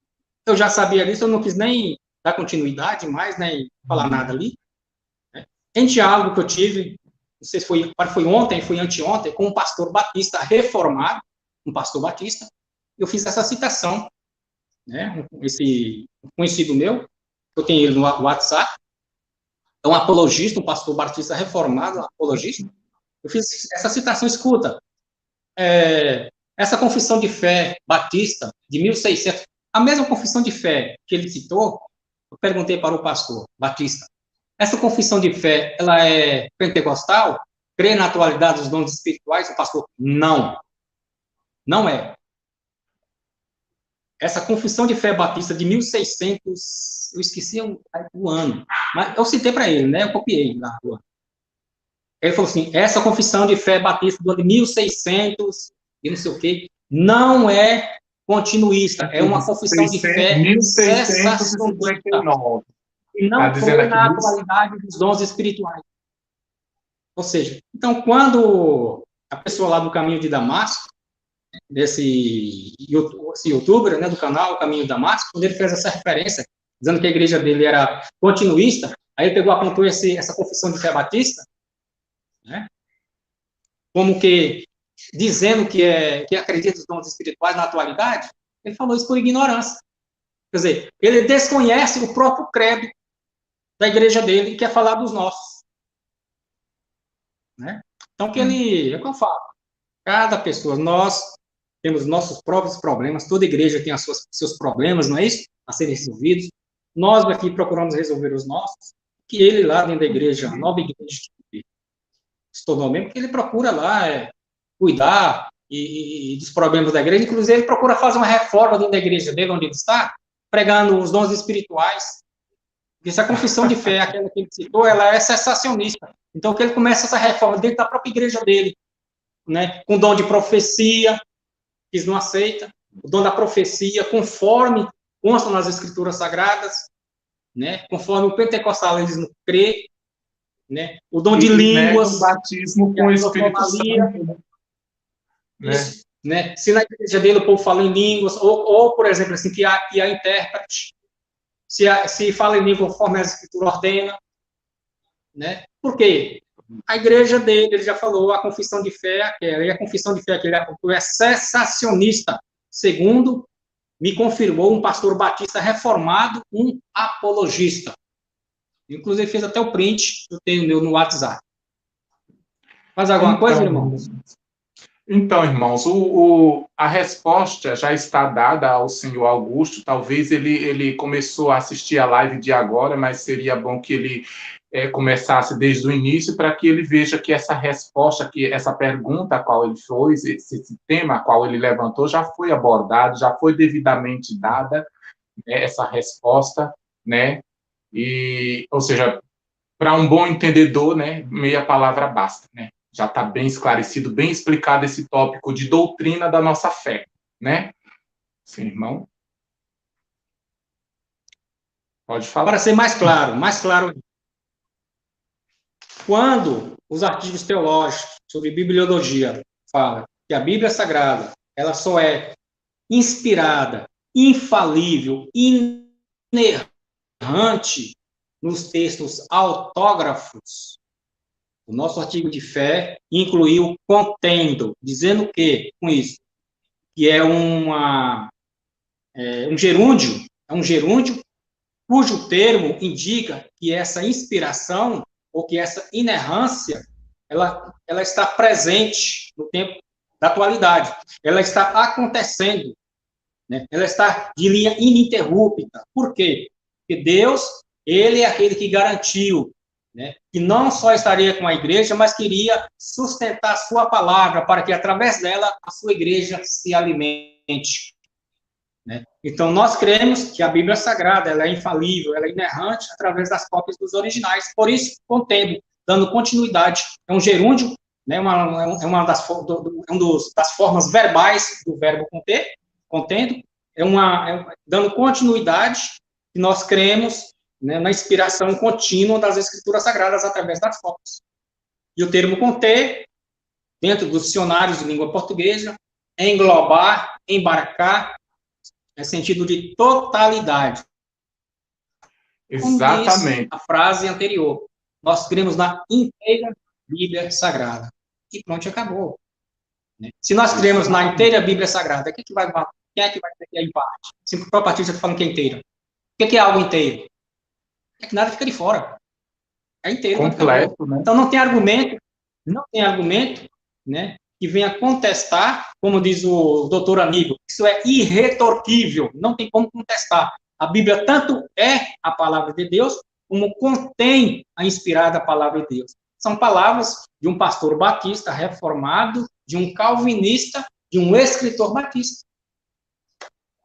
Speaker 2: eu já sabia disso, eu não quis nem dar continuidade mais, nem falar nada ali, né? Em diálogo que eu tive, não sei se foi ontem, foi anteontem, com um pastor batista reformado, um pastor batista, eu fiz essa citação, né? Esse conhecido meu, eu tenho ele no WhatsApp, é um apologista, um pastor batista reformado, um apologista. Eu fiz essa citação, escuta, essa confissão de fé batista de 1600, a mesma confissão de fé que ele citou, eu perguntei para o pastor batista, essa confissão de fé, ela é pentecostal? Crê na atualidade dos dons espirituais? O pastor, não. Não é. Essa confissão de fé batista de 1600, eu esqueci o ano, mas eu citei para ele, né? Eu copiei lá o ano. Ele falou assim, essa confissão de fé batista do ano de 1600 e não sei o quê, não é continuista, é uma confissão de fé
Speaker 1: 1659.
Speaker 2: E não crê na atualidade dos dons espirituais. Ou seja, então, quando a pessoa lá do Caminho de Damasco, esse youtuber, né, do canal Caminho de Damasco, quando ele fez essa referência, dizendo que a igreja dele era continuista, aí ele pegou, apontou essa confissão de fé batista, né, como que dizendo que acredita nos dons espirituais na atualidade, ele falou isso por ignorância. Quer dizer, ele desconhece o próprio credo da igreja dele e quer falar dos nossos, né? Então, é o que eu falo. Cada pessoa, nós temos nossos próprios problemas, toda igreja tem seus problemas, não é isso? A serem resolvidos. Nós aqui procuramos resolver os nossos, que ele lá dentro da igreja, a nova igreja que se tornou membro, que ele procura lá cuidar e dos problemas da igreja, inclusive ele procura fazer uma reforma dentro da igreja dele, onde ele está, pregando os dons espirituais. Essa confissão de fé, aquela que ele citou, ela é cessacionista. Então, que ele começa essa reforma dentro da própria igreja dele, né? Com dom de profecia, que eles não aceitam, o dom da profecia, conforme consta nas escrituras sagradas, né? Conforme o pentecostalismo crê, né? O dom de línguas,
Speaker 1: o batismo com o Espírito Santo,
Speaker 2: né? Se na igreja dele o povo fala em línguas, ou por exemplo, assim, que há intérprete, se fala em língua conforme a escritura ordena, né? Por quê? A igreja dele, ele já falou, a confissão de fé aquela, e a confissão de fé que ele apontou é cessacionista, segundo me confirmou um pastor batista reformado, um apologista. Inclusive fez até o print, eu tenho no WhatsApp. Mais alguma coisa, irmão?
Speaker 1: Então, irmãos, a resposta já está dada ao senhor Augusto. Talvez ele começou a assistir a live de agora, mas seria bom que ele começasse desde o início para que ele veja que essa resposta, que essa pergunta a qual ele fez, esse tema a qual ele levantou, já foi abordado, já foi devidamente dada, né, essa resposta, né? E, ou seja, para um bom entendedor, né, meia palavra basta, né? Já está bem esclarecido, bem explicado esse tópico de doutrina da nossa fé, né? Sim, irmão. Pode falar.
Speaker 2: Para ser mais claro, quando os artigos teológicos sobre bibliologia falam que a Bíblia Sagrada, ela só é inspirada, infalível, inerrante nos textos autógrafos, o nosso artigo de fé incluiu contendo, dizendo que, com isso, que é um gerúndio cujo termo indica que essa inspiração ou que essa inerrância ela está presente no tempo da atualidade, ela está acontecendo, né? Ela está de linha ininterrupta. Por quê? Porque Deus, ele é aquele que garantiu, né, que não só estaria com a igreja, mas queria sustentar a sua palavra para que, através dela, a sua igreja se alimente. Né? Então, nós cremos que a Bíblia Sagrada ela é infalível, ela é inerrante através das cópias dos originais. Por isso, contendo, dando continuidade. É um gerúndio, né, uma das formas verbais do verbo conter, contendo, dando continuidade, que nós cremos, né, na inspiração contínua das Escrituras Sagradas através das cópias. E o termo conter, dentro dos dicionários de língua portuguesa, é englobar, embarcar, é sentido de totalidade.
Speaker 1: Exatamente.
Speaker 2: Como diz a frase anterior, nós cremos na inteira Bíblia Sagrada. E pronto, acabou. Né? Se nós cremos na inteira Bíblia Sagrada, quem é que vai ter em parte? Se o próprio artista está falando que é inteira. O que é algo inteiro? É que nada fica de fora. É inteiro.
Speaker 1: Completo, né?
Speaker 2: Então não tem argumento, né, que venha contestar, como diz o doutor amigo, isso é irretorquível, não tem como contestar. A Bíblia tanto é a palavra de Deus, como contém a inspirada palavra de Deus. São palavras de um pastor batista reformado, de um calvinista, de um escritor batista.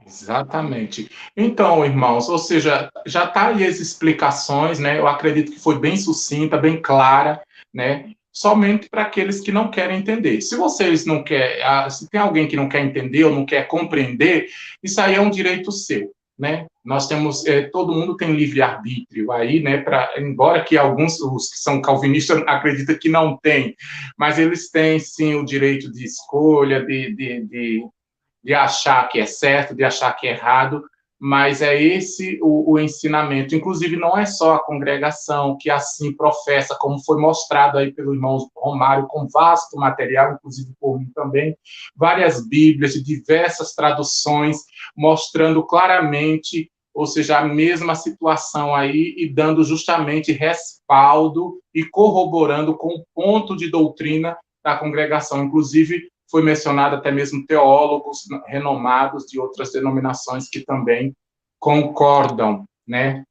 Speaker 1: Exatamente. Então, irmãos, ou seja, já está aí as explicações, né? Eu acredito que foi bem sucinta, bem clara, né? Somente para aqueles que não querem entender. Se vocês não querem, se tem alguém que não quer entender ou não quer compreender, isso aí é um direito seu, né? Nós temos, todo mundo tem livre-arbítrio aí, né? Embora que alguns, os que são calvinistas, acreditam que não tem, mas eles têm, sim, o direito de escolha, de achar que é certo, de achar que é errado, mas é esse o ensinamento. Inclusive, não é só a congregação que assim professa, como foi mostrado aí pelo irmão Romário, com vasto material, inclusive por mim também, várias Bíblias de diversas traduções, mostrando claramente, ou seja, a mesma situação aí, e dando justamente respaldo e corroborando com o ponto de doutrina da congregação. Inclusive, foi mencionado até mesmo teólogos renomados de outras denominações que também concordam, né?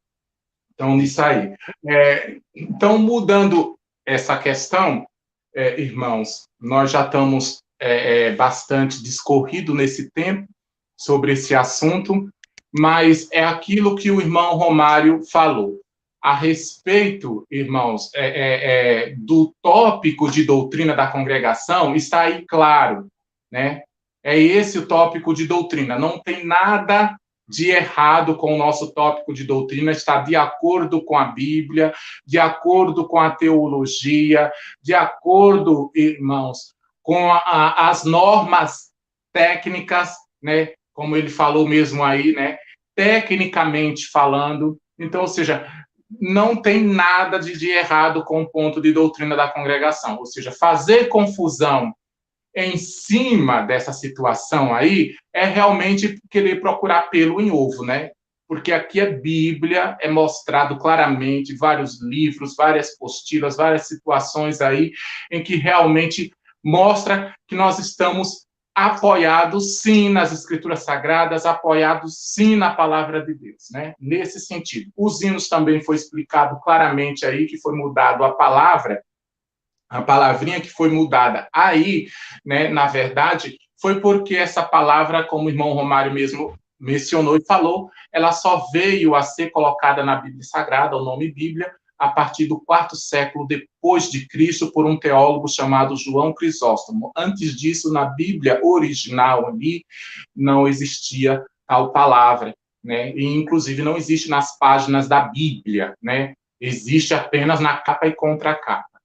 Speaker 1: Então, nisso aí. Então, mudando essa questão, irmãos, nós já estamos bastante discorrido nesse tempo sobre esse assunto, mas é aquilo que o irmão Romário falou. A respeito, irmãos, do tópico de doutrina da congregação, está aí claro, né? É esse o tópico de doutrina. Não tem nada de errado com o nosso tópico de doutrina, está de acordo com a Bíblia, de acordo com a teologia, de acordo, irmãos, com as normas técnicas, né? Como ele falou mesmo aí, né? Tecnicamente falando. Então, ou seja, não tem nada de errado com o ponto de doutrina da congregação. Ou seja, fazer confusão em cima dessa situação aí é realmente querer procurar pelo em ovo, né? porque aqui é Bíblia, é mostrado claramente vários livros, várias apostilas, várias situações aí em que realmente mostra que nós estamos apoiados, sim, nas Escrituras Sagradas, apoiados, sim, na Palavra de Deus, né? Nesse sentido. Os hinos também foi explicado claramente aí que foi mudado a palavra, a palavrinha que foi mudada aí, né, na verdade, foi porque essa palavra, como o irmão Romário mesmo mencionou e falou, ela só veio a ser colocada na Bíblia Sagrada, o nome Bíblia, a partir do quarto século depois de Cristo, por um teólogo chamado João Crisóstomo. Antes disso, na Bíblia original ali, não existia tal palavra, né? E, inclusive, não existe nas páginas da Bíblia, né? Existe apenas na capa e contracapa.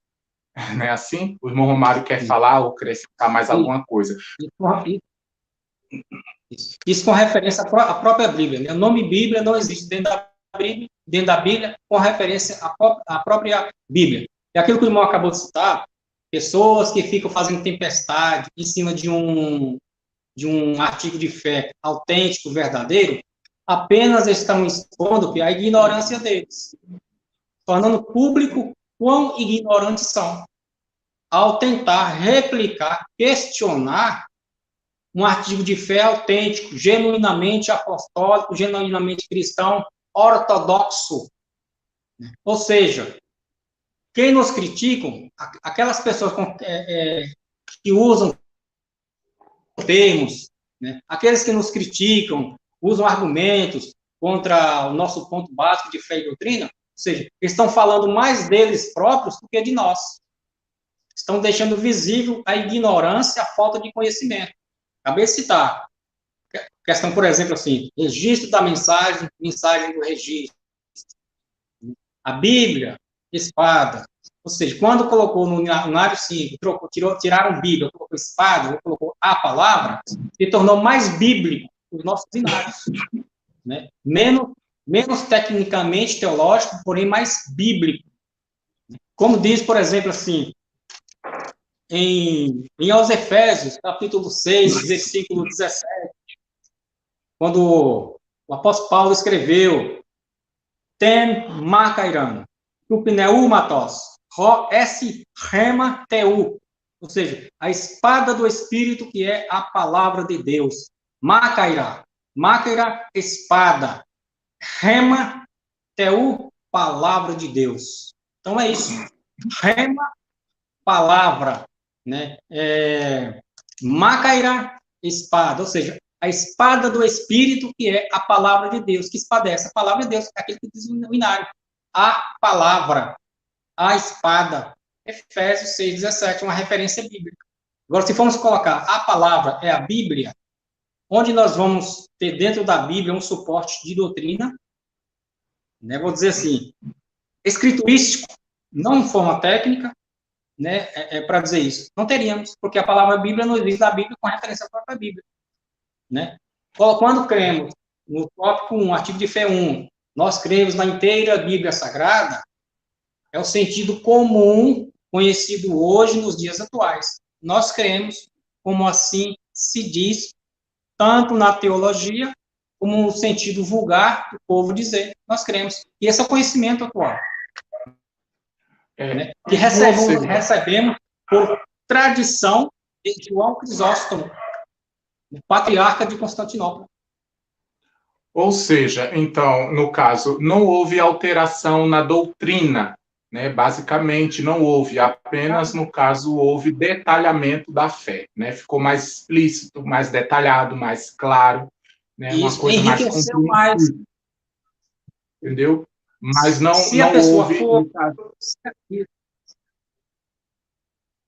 Speaker 1: Não é assim? O irmão Romário quer falar ou acrescentar mais alguma coisa?
Speaker 2: Isso com referência à própria Bíblia. Né? O nome Bíblia não existe dentro da Bíblia com referência à própria Bíblia. E aquilo que o irmão acabou de citar, pessoas que ficam fazendo tempestade em cima de um artigo de fé autêntico, verdadeiro, apenas estão expondo a ignorância deles, tornando público quão ignorantes são, ao tentar replicar, questionar um artigo de fé autêntico, genuinamente apostólico, genuinamente cristão, ortodoxo. Ou seja, quem nos criticam, aquelas pessoas que usam termos, né? Aqueles que nos criticam, usam argumentos contra o nosso ponto básico de fé e doutrina, ou seja, estão falando mais deles próprios do que de nós. Estão deixando visível a ignorância, a falta de conhecimento. Acabei de citar. Questão, por exemplo, assim, registro da mensagem, mensagem do registro. A Bíblia, espada. Ou seja, quando colocou no Unário 5, tiraram Bíblia, colocou espada, colocou a palavra, se tornou mais bíblico os nossos inários. Né? Menos tecnicamente teológico, porém mais bíblico. Como diz, por exemplo, assim, aos Efésios, capítulo 6, versículo 17, quando o apóstolo Paulo escreveu Tem Makairan, Tupneu Matos, Ro S Rema Teu, ou seja, a espada do Espírito, que é a palavra de Deus. Makaira, espada. Rema Teu, palavra de Deus. Então é isso. Rema, palavra, né? Makaira, espada, ou seja, a espada do Espírito, que é a palavra de Deus. Que espada é essa? A palavra de Deus, é aquele que diz no inário. A palavra, a espada. Efésios 6,17, uma referência bíblica. Agora, se formos colocar a palavra é a Bíblia, onde nós vamos ter dentro da Bíblia um suporte de doutrina, né? Vou dizer assim, escriturístico, não em forma técnica, né? Para dizer isso. Não teríamos, porque a palavra Bíblia não existe na Bíblia com referência à própria Bíblia. Né? Quando cremos no tópico 1, artigo de fé 1, nós cremos na inteira Bíblia Sagrada, é o sentido comum conhecido hoje nos dias atuais. Nós cremos, como assim se diz, tanto na teologia, como no sentido vulgar do povo dizer. Nós cremos. E esse é o conhecimento atual. Né? Que recebemos por tradição de João Crisóstomo, patriarca de Constantinopla.
Speaker 1: Ou seja, então, no caso, não houve alteração na doutrina, né? Basicamente, não houve, apenas, no caso, houve detalhamento da fé, né? Ficou mais explícito, mais detalhado, mais claro, né? Uma coisa mais compreensível. Entendeu? Mas não houve...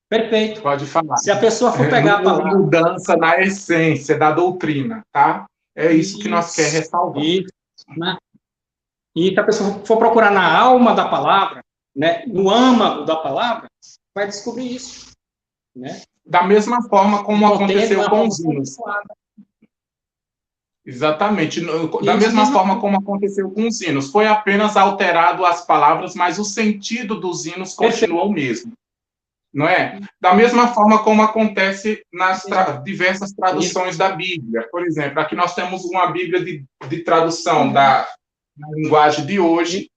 Speaker 2: Perfeito.
Speaker 1: Pode falar.
Speaker 2: Se a pessoa for pegar a palavra...
Speaker 1: mudança na essência da doutrina, tá? É isso que nós queremos ressalvar.
Speaker 2: Né? E se a pessoa for procurar na alma da palavra, né, no âmago da palavra, vai descobrir isso. Né?
Speaker 1: Da mesma forma como aconteceu com os hinos. Exatamente. Da mesma forma como aconteceu com os hinos. Foi apenas alterado as palavras, mas o sentido dos hinos continuou o mesmo. não é? Da mesma forma como acontece nas diversas traduções da Bíblia. Por exemplo, aqui nós temos uma Bíblia de tradução da linguagem de hoje,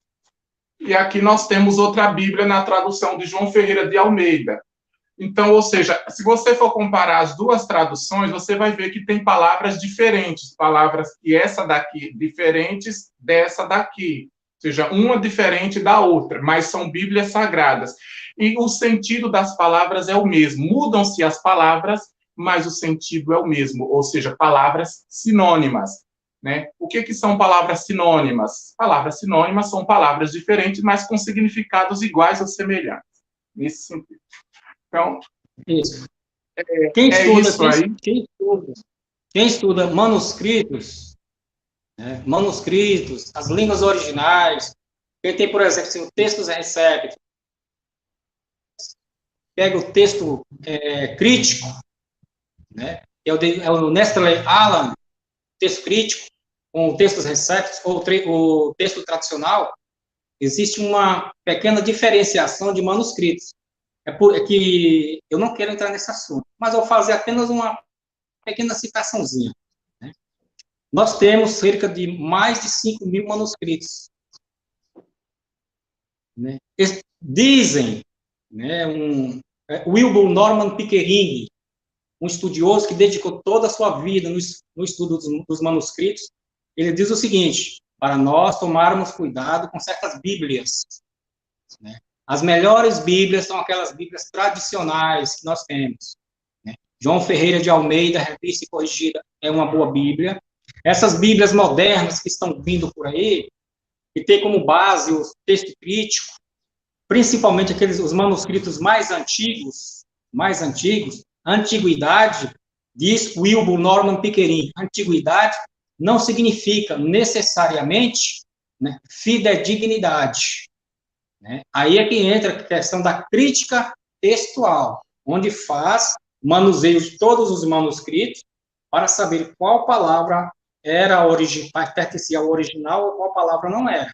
Speaker 1: e aqui nós temos outra Bíblia na tradução de João Ferreira de Almeida. Então, ou seja, se você for comparar as duas traduções, você vai ver que tem palavras diferentes, palavras que essa daqui diferentes dessa daqui, ou seja, uma diferente da outra, mas são Bíblias sagradas. E o sentido das palavras é o mesmo. Mudam-se as palavras, mas o sentido é o mesmo, ou seja, palavras sinônimas. Né? O que são palavras sinônimas? Palavras sinônimas são palavras diferentes, mas com significados iguais ou semelhantes. Nesse sentido. Então,
Speaker 2: isso. Quem estuda manuscritos, né, manuscritos, as línguas originais, quem tem, por exemplo, textos recépticos, pega o texto crítico, né, é o Nestle Aland, texto crítico, com textos recépticos, ou o texto tradicional, existe uma pequena diferenciação de manuscritos. É que eu não quero entrar nesse assunto, mas eu vou fazer apenas uma pequena citaçãozinha. Né? Nós temos cerca de mais de 5.000 manuscritos. Né? Dizem, né, Wilbur Norman Pickering, um estudioso que dedicou toda a sua vida no estudo dos manuscritos, ele diz o seguinte: para nós tomarmos cuidado com certas Bíblias, né? As melhores Bíblias são aquelas Bíblias tradicionais que nós temos. Né? João Ferreira de Almeida, Revista e Corrigida, é uma boa Bíblia. Essas Bíblias modernas que estão vindo por aí, que tem como base o texto crítico, principalmente os manuscritos mais antigos, a antiguidade, diz Wilbur Norman Pickering, antiguidade não significa necessariamente, né, fidedignidade. Né? Aí é que entra a questão da crítica textual, onde faz manuseio de todos os manuscritos para saber qual palavra pertencia ao original ou qual palavra não era.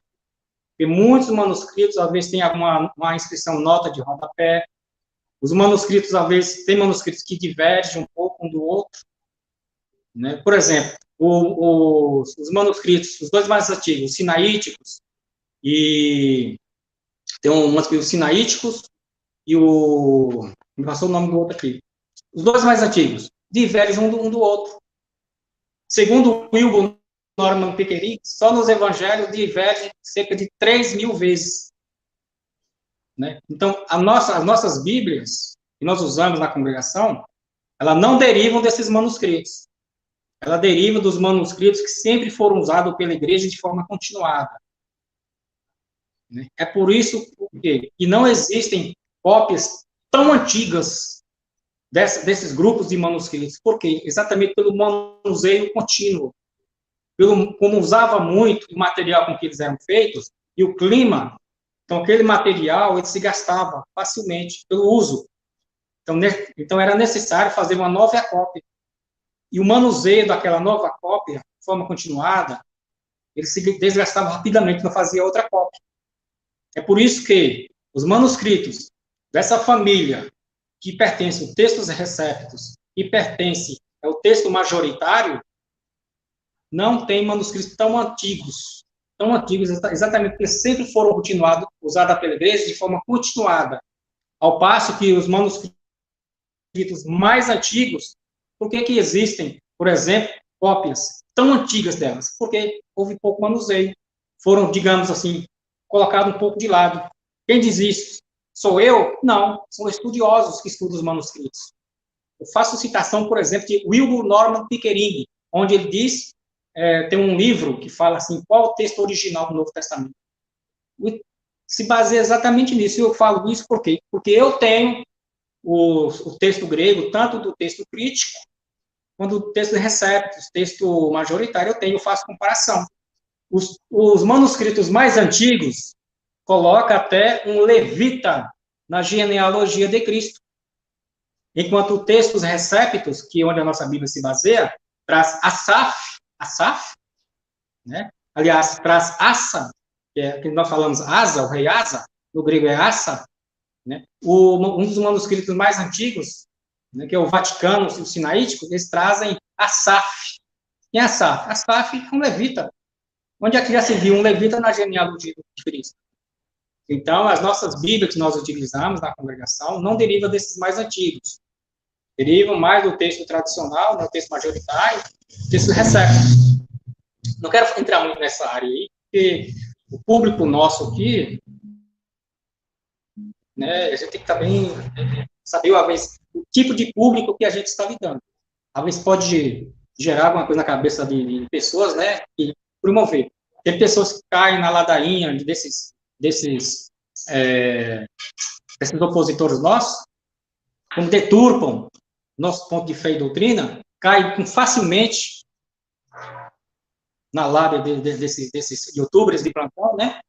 Speaker 2: Porque muitos manuscritos, às vezes, tem uma inscrição nota de rodapé. Os manuscritos, às vezes, tem manuscritos que divergem um pouco um do outro. Né? Por exemplo, os manuscritos, os dois mais antigos, os sinaíticos, e tem manuscritos sinaíticos e me passou o nome do outro aqui. Os dois mais antigos divergem um do outro. Segundo Wilbur Norman Pickering, só nos evangelhos divergem cerca de 3.000 vezes. Né? Então, as nossas Bíblias, que nós usamos na congregação, elas não derivam desses manuscritos. Ela deriva dos manuscritos que sempre foram usados pela igreja de forma continuada. É por isso que não existem cópias tão antigas desses grupos de manuscritos. Por quê? Exatamente pelo manuseio contínuo. Como usava muito o material com que eles eram feitos, e o clima, então aquele material ele se gastava facilmente pelo uso. Então era necessário fazer uma nova cópia. E o manuseio daquela nova cópia, de forma continuada, ele se desgastava rapidamente, não fazia outra cópia. É por isso que os manuscritos dessa família, que pertence aos textos recépticos e pertence ao texto majoritário, não tem manuscritos tão antigos, exatamente porque sempre foram usados pela igreja de forma continuada, ao passo que os manuscritos mais antigos, por que existem, por exemplo, cópias tão antigas delas? Porque houve pouco manuseio, foram, digamos assim, colocados um pouco de lado. Quem diz isso? Sou eu? Não, são estudiosos que estudam os manuscritos. Eu faço citação, por exemplo, de Wilbur Norman Pickering, onde ele diz, tem um livro que fala assim, qual o texto original do Novo Testamento. Se baseia exatamente nisso. Eu falo isso por quê? Porque eu tenho o texto grego, tanto do texto crítico, quanto do texto recéptico, texto majoritário, eu faço comparação. Os manuscritos mais antigos colocam até um levita na genealogia de Cristo. Enquanto textos recépticos, que é onde a nossa Bíblia se baseia, traz Asaf, né? Aliás, traz Asa, que nós falamos Asa, o rei Asa, no grego é Asa, né? Um dos manuscritos mais antigos, né, que é o Vaticano, o Sinaítico, eles trazem Asaf. Quem é Asaf? Asaf é um levita. Onde é que já se viu um levita na genealogia de Cristo? Então, as nossas Bíblias que nós utilizamos na congregação não derivam desses mais antigos. Derivam mais do texto tradicional, do texto majoritário, texto recéptico. Não quero entrar muito nessa área aí, porque o público nosso aqui, né, a gente tem que também saber, às vezes, o tipo de público que a gente está lidando. Às vezes pode gerar alguma coisa na cabeça de pessoas, né, e promover. Tem pessoas que caem na ladainha desses opositores nossos, como deturpam nosso ponto de fé e doutrina, caem facilmente na lábia desses youtubers de plantão, né?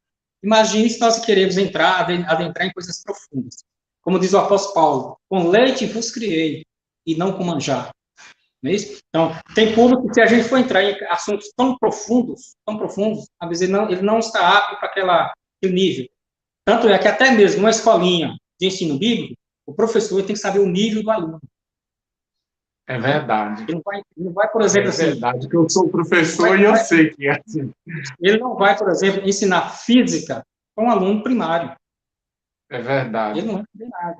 Speaker 2: Imagine se nós queremos adentrar em coisas profundas. Como diz o apóstolo Paulo, com leite vos criei, e não com manjar. Não é isso? Então, tem público que se a gente for entrar em assuntos tão profundos, às vezes ele não está apto para aquele nível. Tanto é que até mesmo numa escolinha de ensino bíblico, o professor tem que saber o nível do aluno.
Speaker 1: É verdade.
Speaker 2: Ele não vai, por exemplo, assim...
Speaker 1: É verdade, que eu sou professor e eu sei que é assim.
Speaker 2: Ele não vai, por exemplo, ensinar física para um aluno primário.
Speaker 1: É verdade.
Speaker 2: Ele não vai entender nada.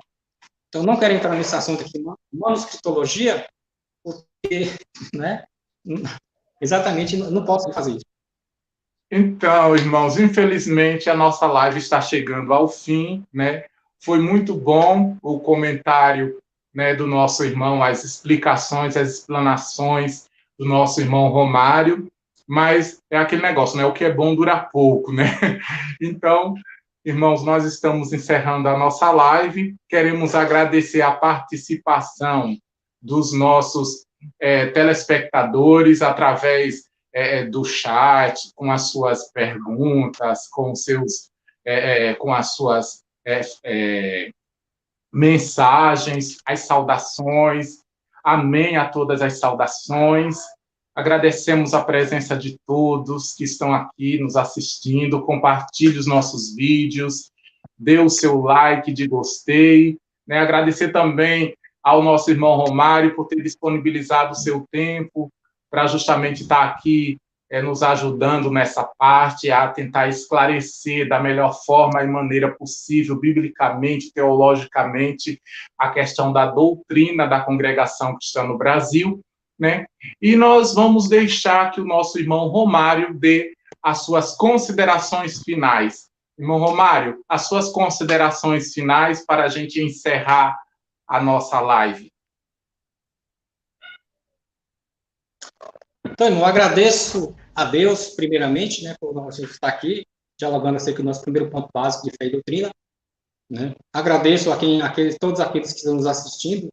Speaker 2: Então, não quero entrar nesse assunto aqui, manuscritologia, porque, né, exatamente, não posso fazer isso.
Speaker 1: Então, irmãos, infelizmente a nossa live está chegando ao fim, né? Foi muito bom o comentário, né, do nosso irmão, as explicações, as explanações do nosso irmão Romário, mas é aquele negócio, né? O que é bom dura pouco, né? Então, irmãos, nós estamos encerrando a nossa live. Queremos agradecer a participação dos nossos telespectadores através do chat, com as suas perguntas, com as suas mensagens, as saudações. Amém a todas as saudações. Agradecemos a presença de todos que estão aqui nos assistindo. Compartilhe os nossos vídeos, dê o seu like de gostei, né? Agradecer também ao nosso irmão Romário por ter disponibilizado o seu tempo para justamente estar aqui nos ajudando nessa parte, a tentar esclarecer da melhor forma e maneira possível, biblicamente, teologicamente, a questão da doutrina da congregação cristã no Brasil, né? E nós vamos deixar que o nosso irmão Romário dê as suas considerações finais. Irmão Romário, as suas considerações finais para a gente encerrar a nossa live.
Speaker 2: Então, eu agradeço a Deus, primeiramente, né, por nós estar aqui, dialogando acerca do nosso primeiro ponto básico de fé e doutrina. Né? Agradeço todos aqueles que estão nos assistindo,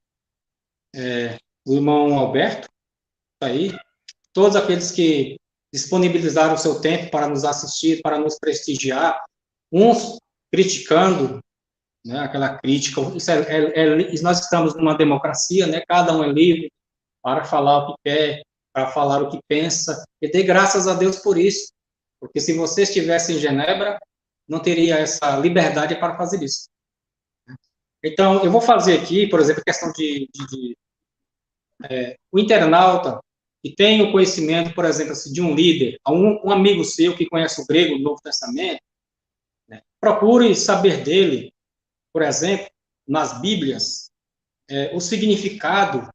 Speaker 2: o irmão Alberto, está aí, todos aqueles que disponibilizaram o seu tempo para nos assistir, para nos prestigiar, uns criticando, né, aquela crítica. Nós estamos numa democracia, né, cada um é livre para falar o que quer, para falar o que pensa, e dê graças a Deus por isso, porque se você estivesse em Genebra, não teria essa liberdade para fazer isso. Então, eu vou fazer aqui, por exemplo, a questão o internauta que tem o conhecimento, por exemplo, assim, de um líder, um amigo seu que conhece o grego, o Novo Testamento, né, procure saber dele, por exemplo, nas Bíblias, o significado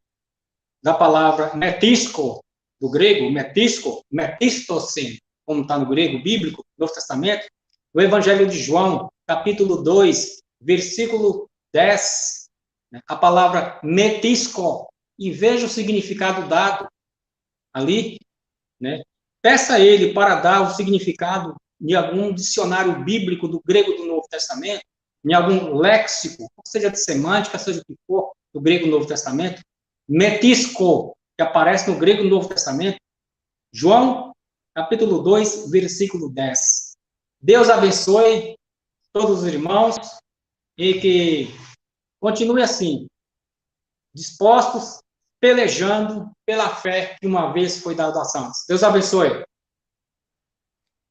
Speaker 2: da palavra metisco, do grego, metistosen, como está no grego bíblico, Novo Testamento, no Evangelho de João, capítulo 2, versículo 10, né, a palavra metisco, e veja o significado dado ali, né? Peça a ele para dar o significado de algum dicionário bíblico do grego do Novo Testamento, em algum léxico, seja de semântica, seja o que for, do grego do Novo Testamento, metisco, que aparece no grego do Novo Testamento, João, capítulo 2, versículo 10. Deus abençoe todos os irmãos e que continue assim, dispostos, pelejando pela fé que uma vez foi dada aos santos. Deus abençoe.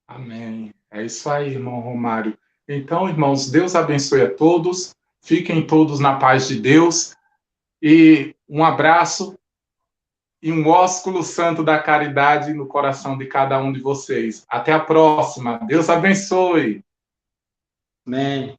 Speaker 1: Amém. É isso aí, irmão Romário. Então, irmãos, Deus abençoe a todos. Fiquem todos na paz de Deus. E um abraço e um ósculo santo da caridade no coração de cada um de vocês. Até a próxima. Deus abençoe.
Speaker 2: Amém.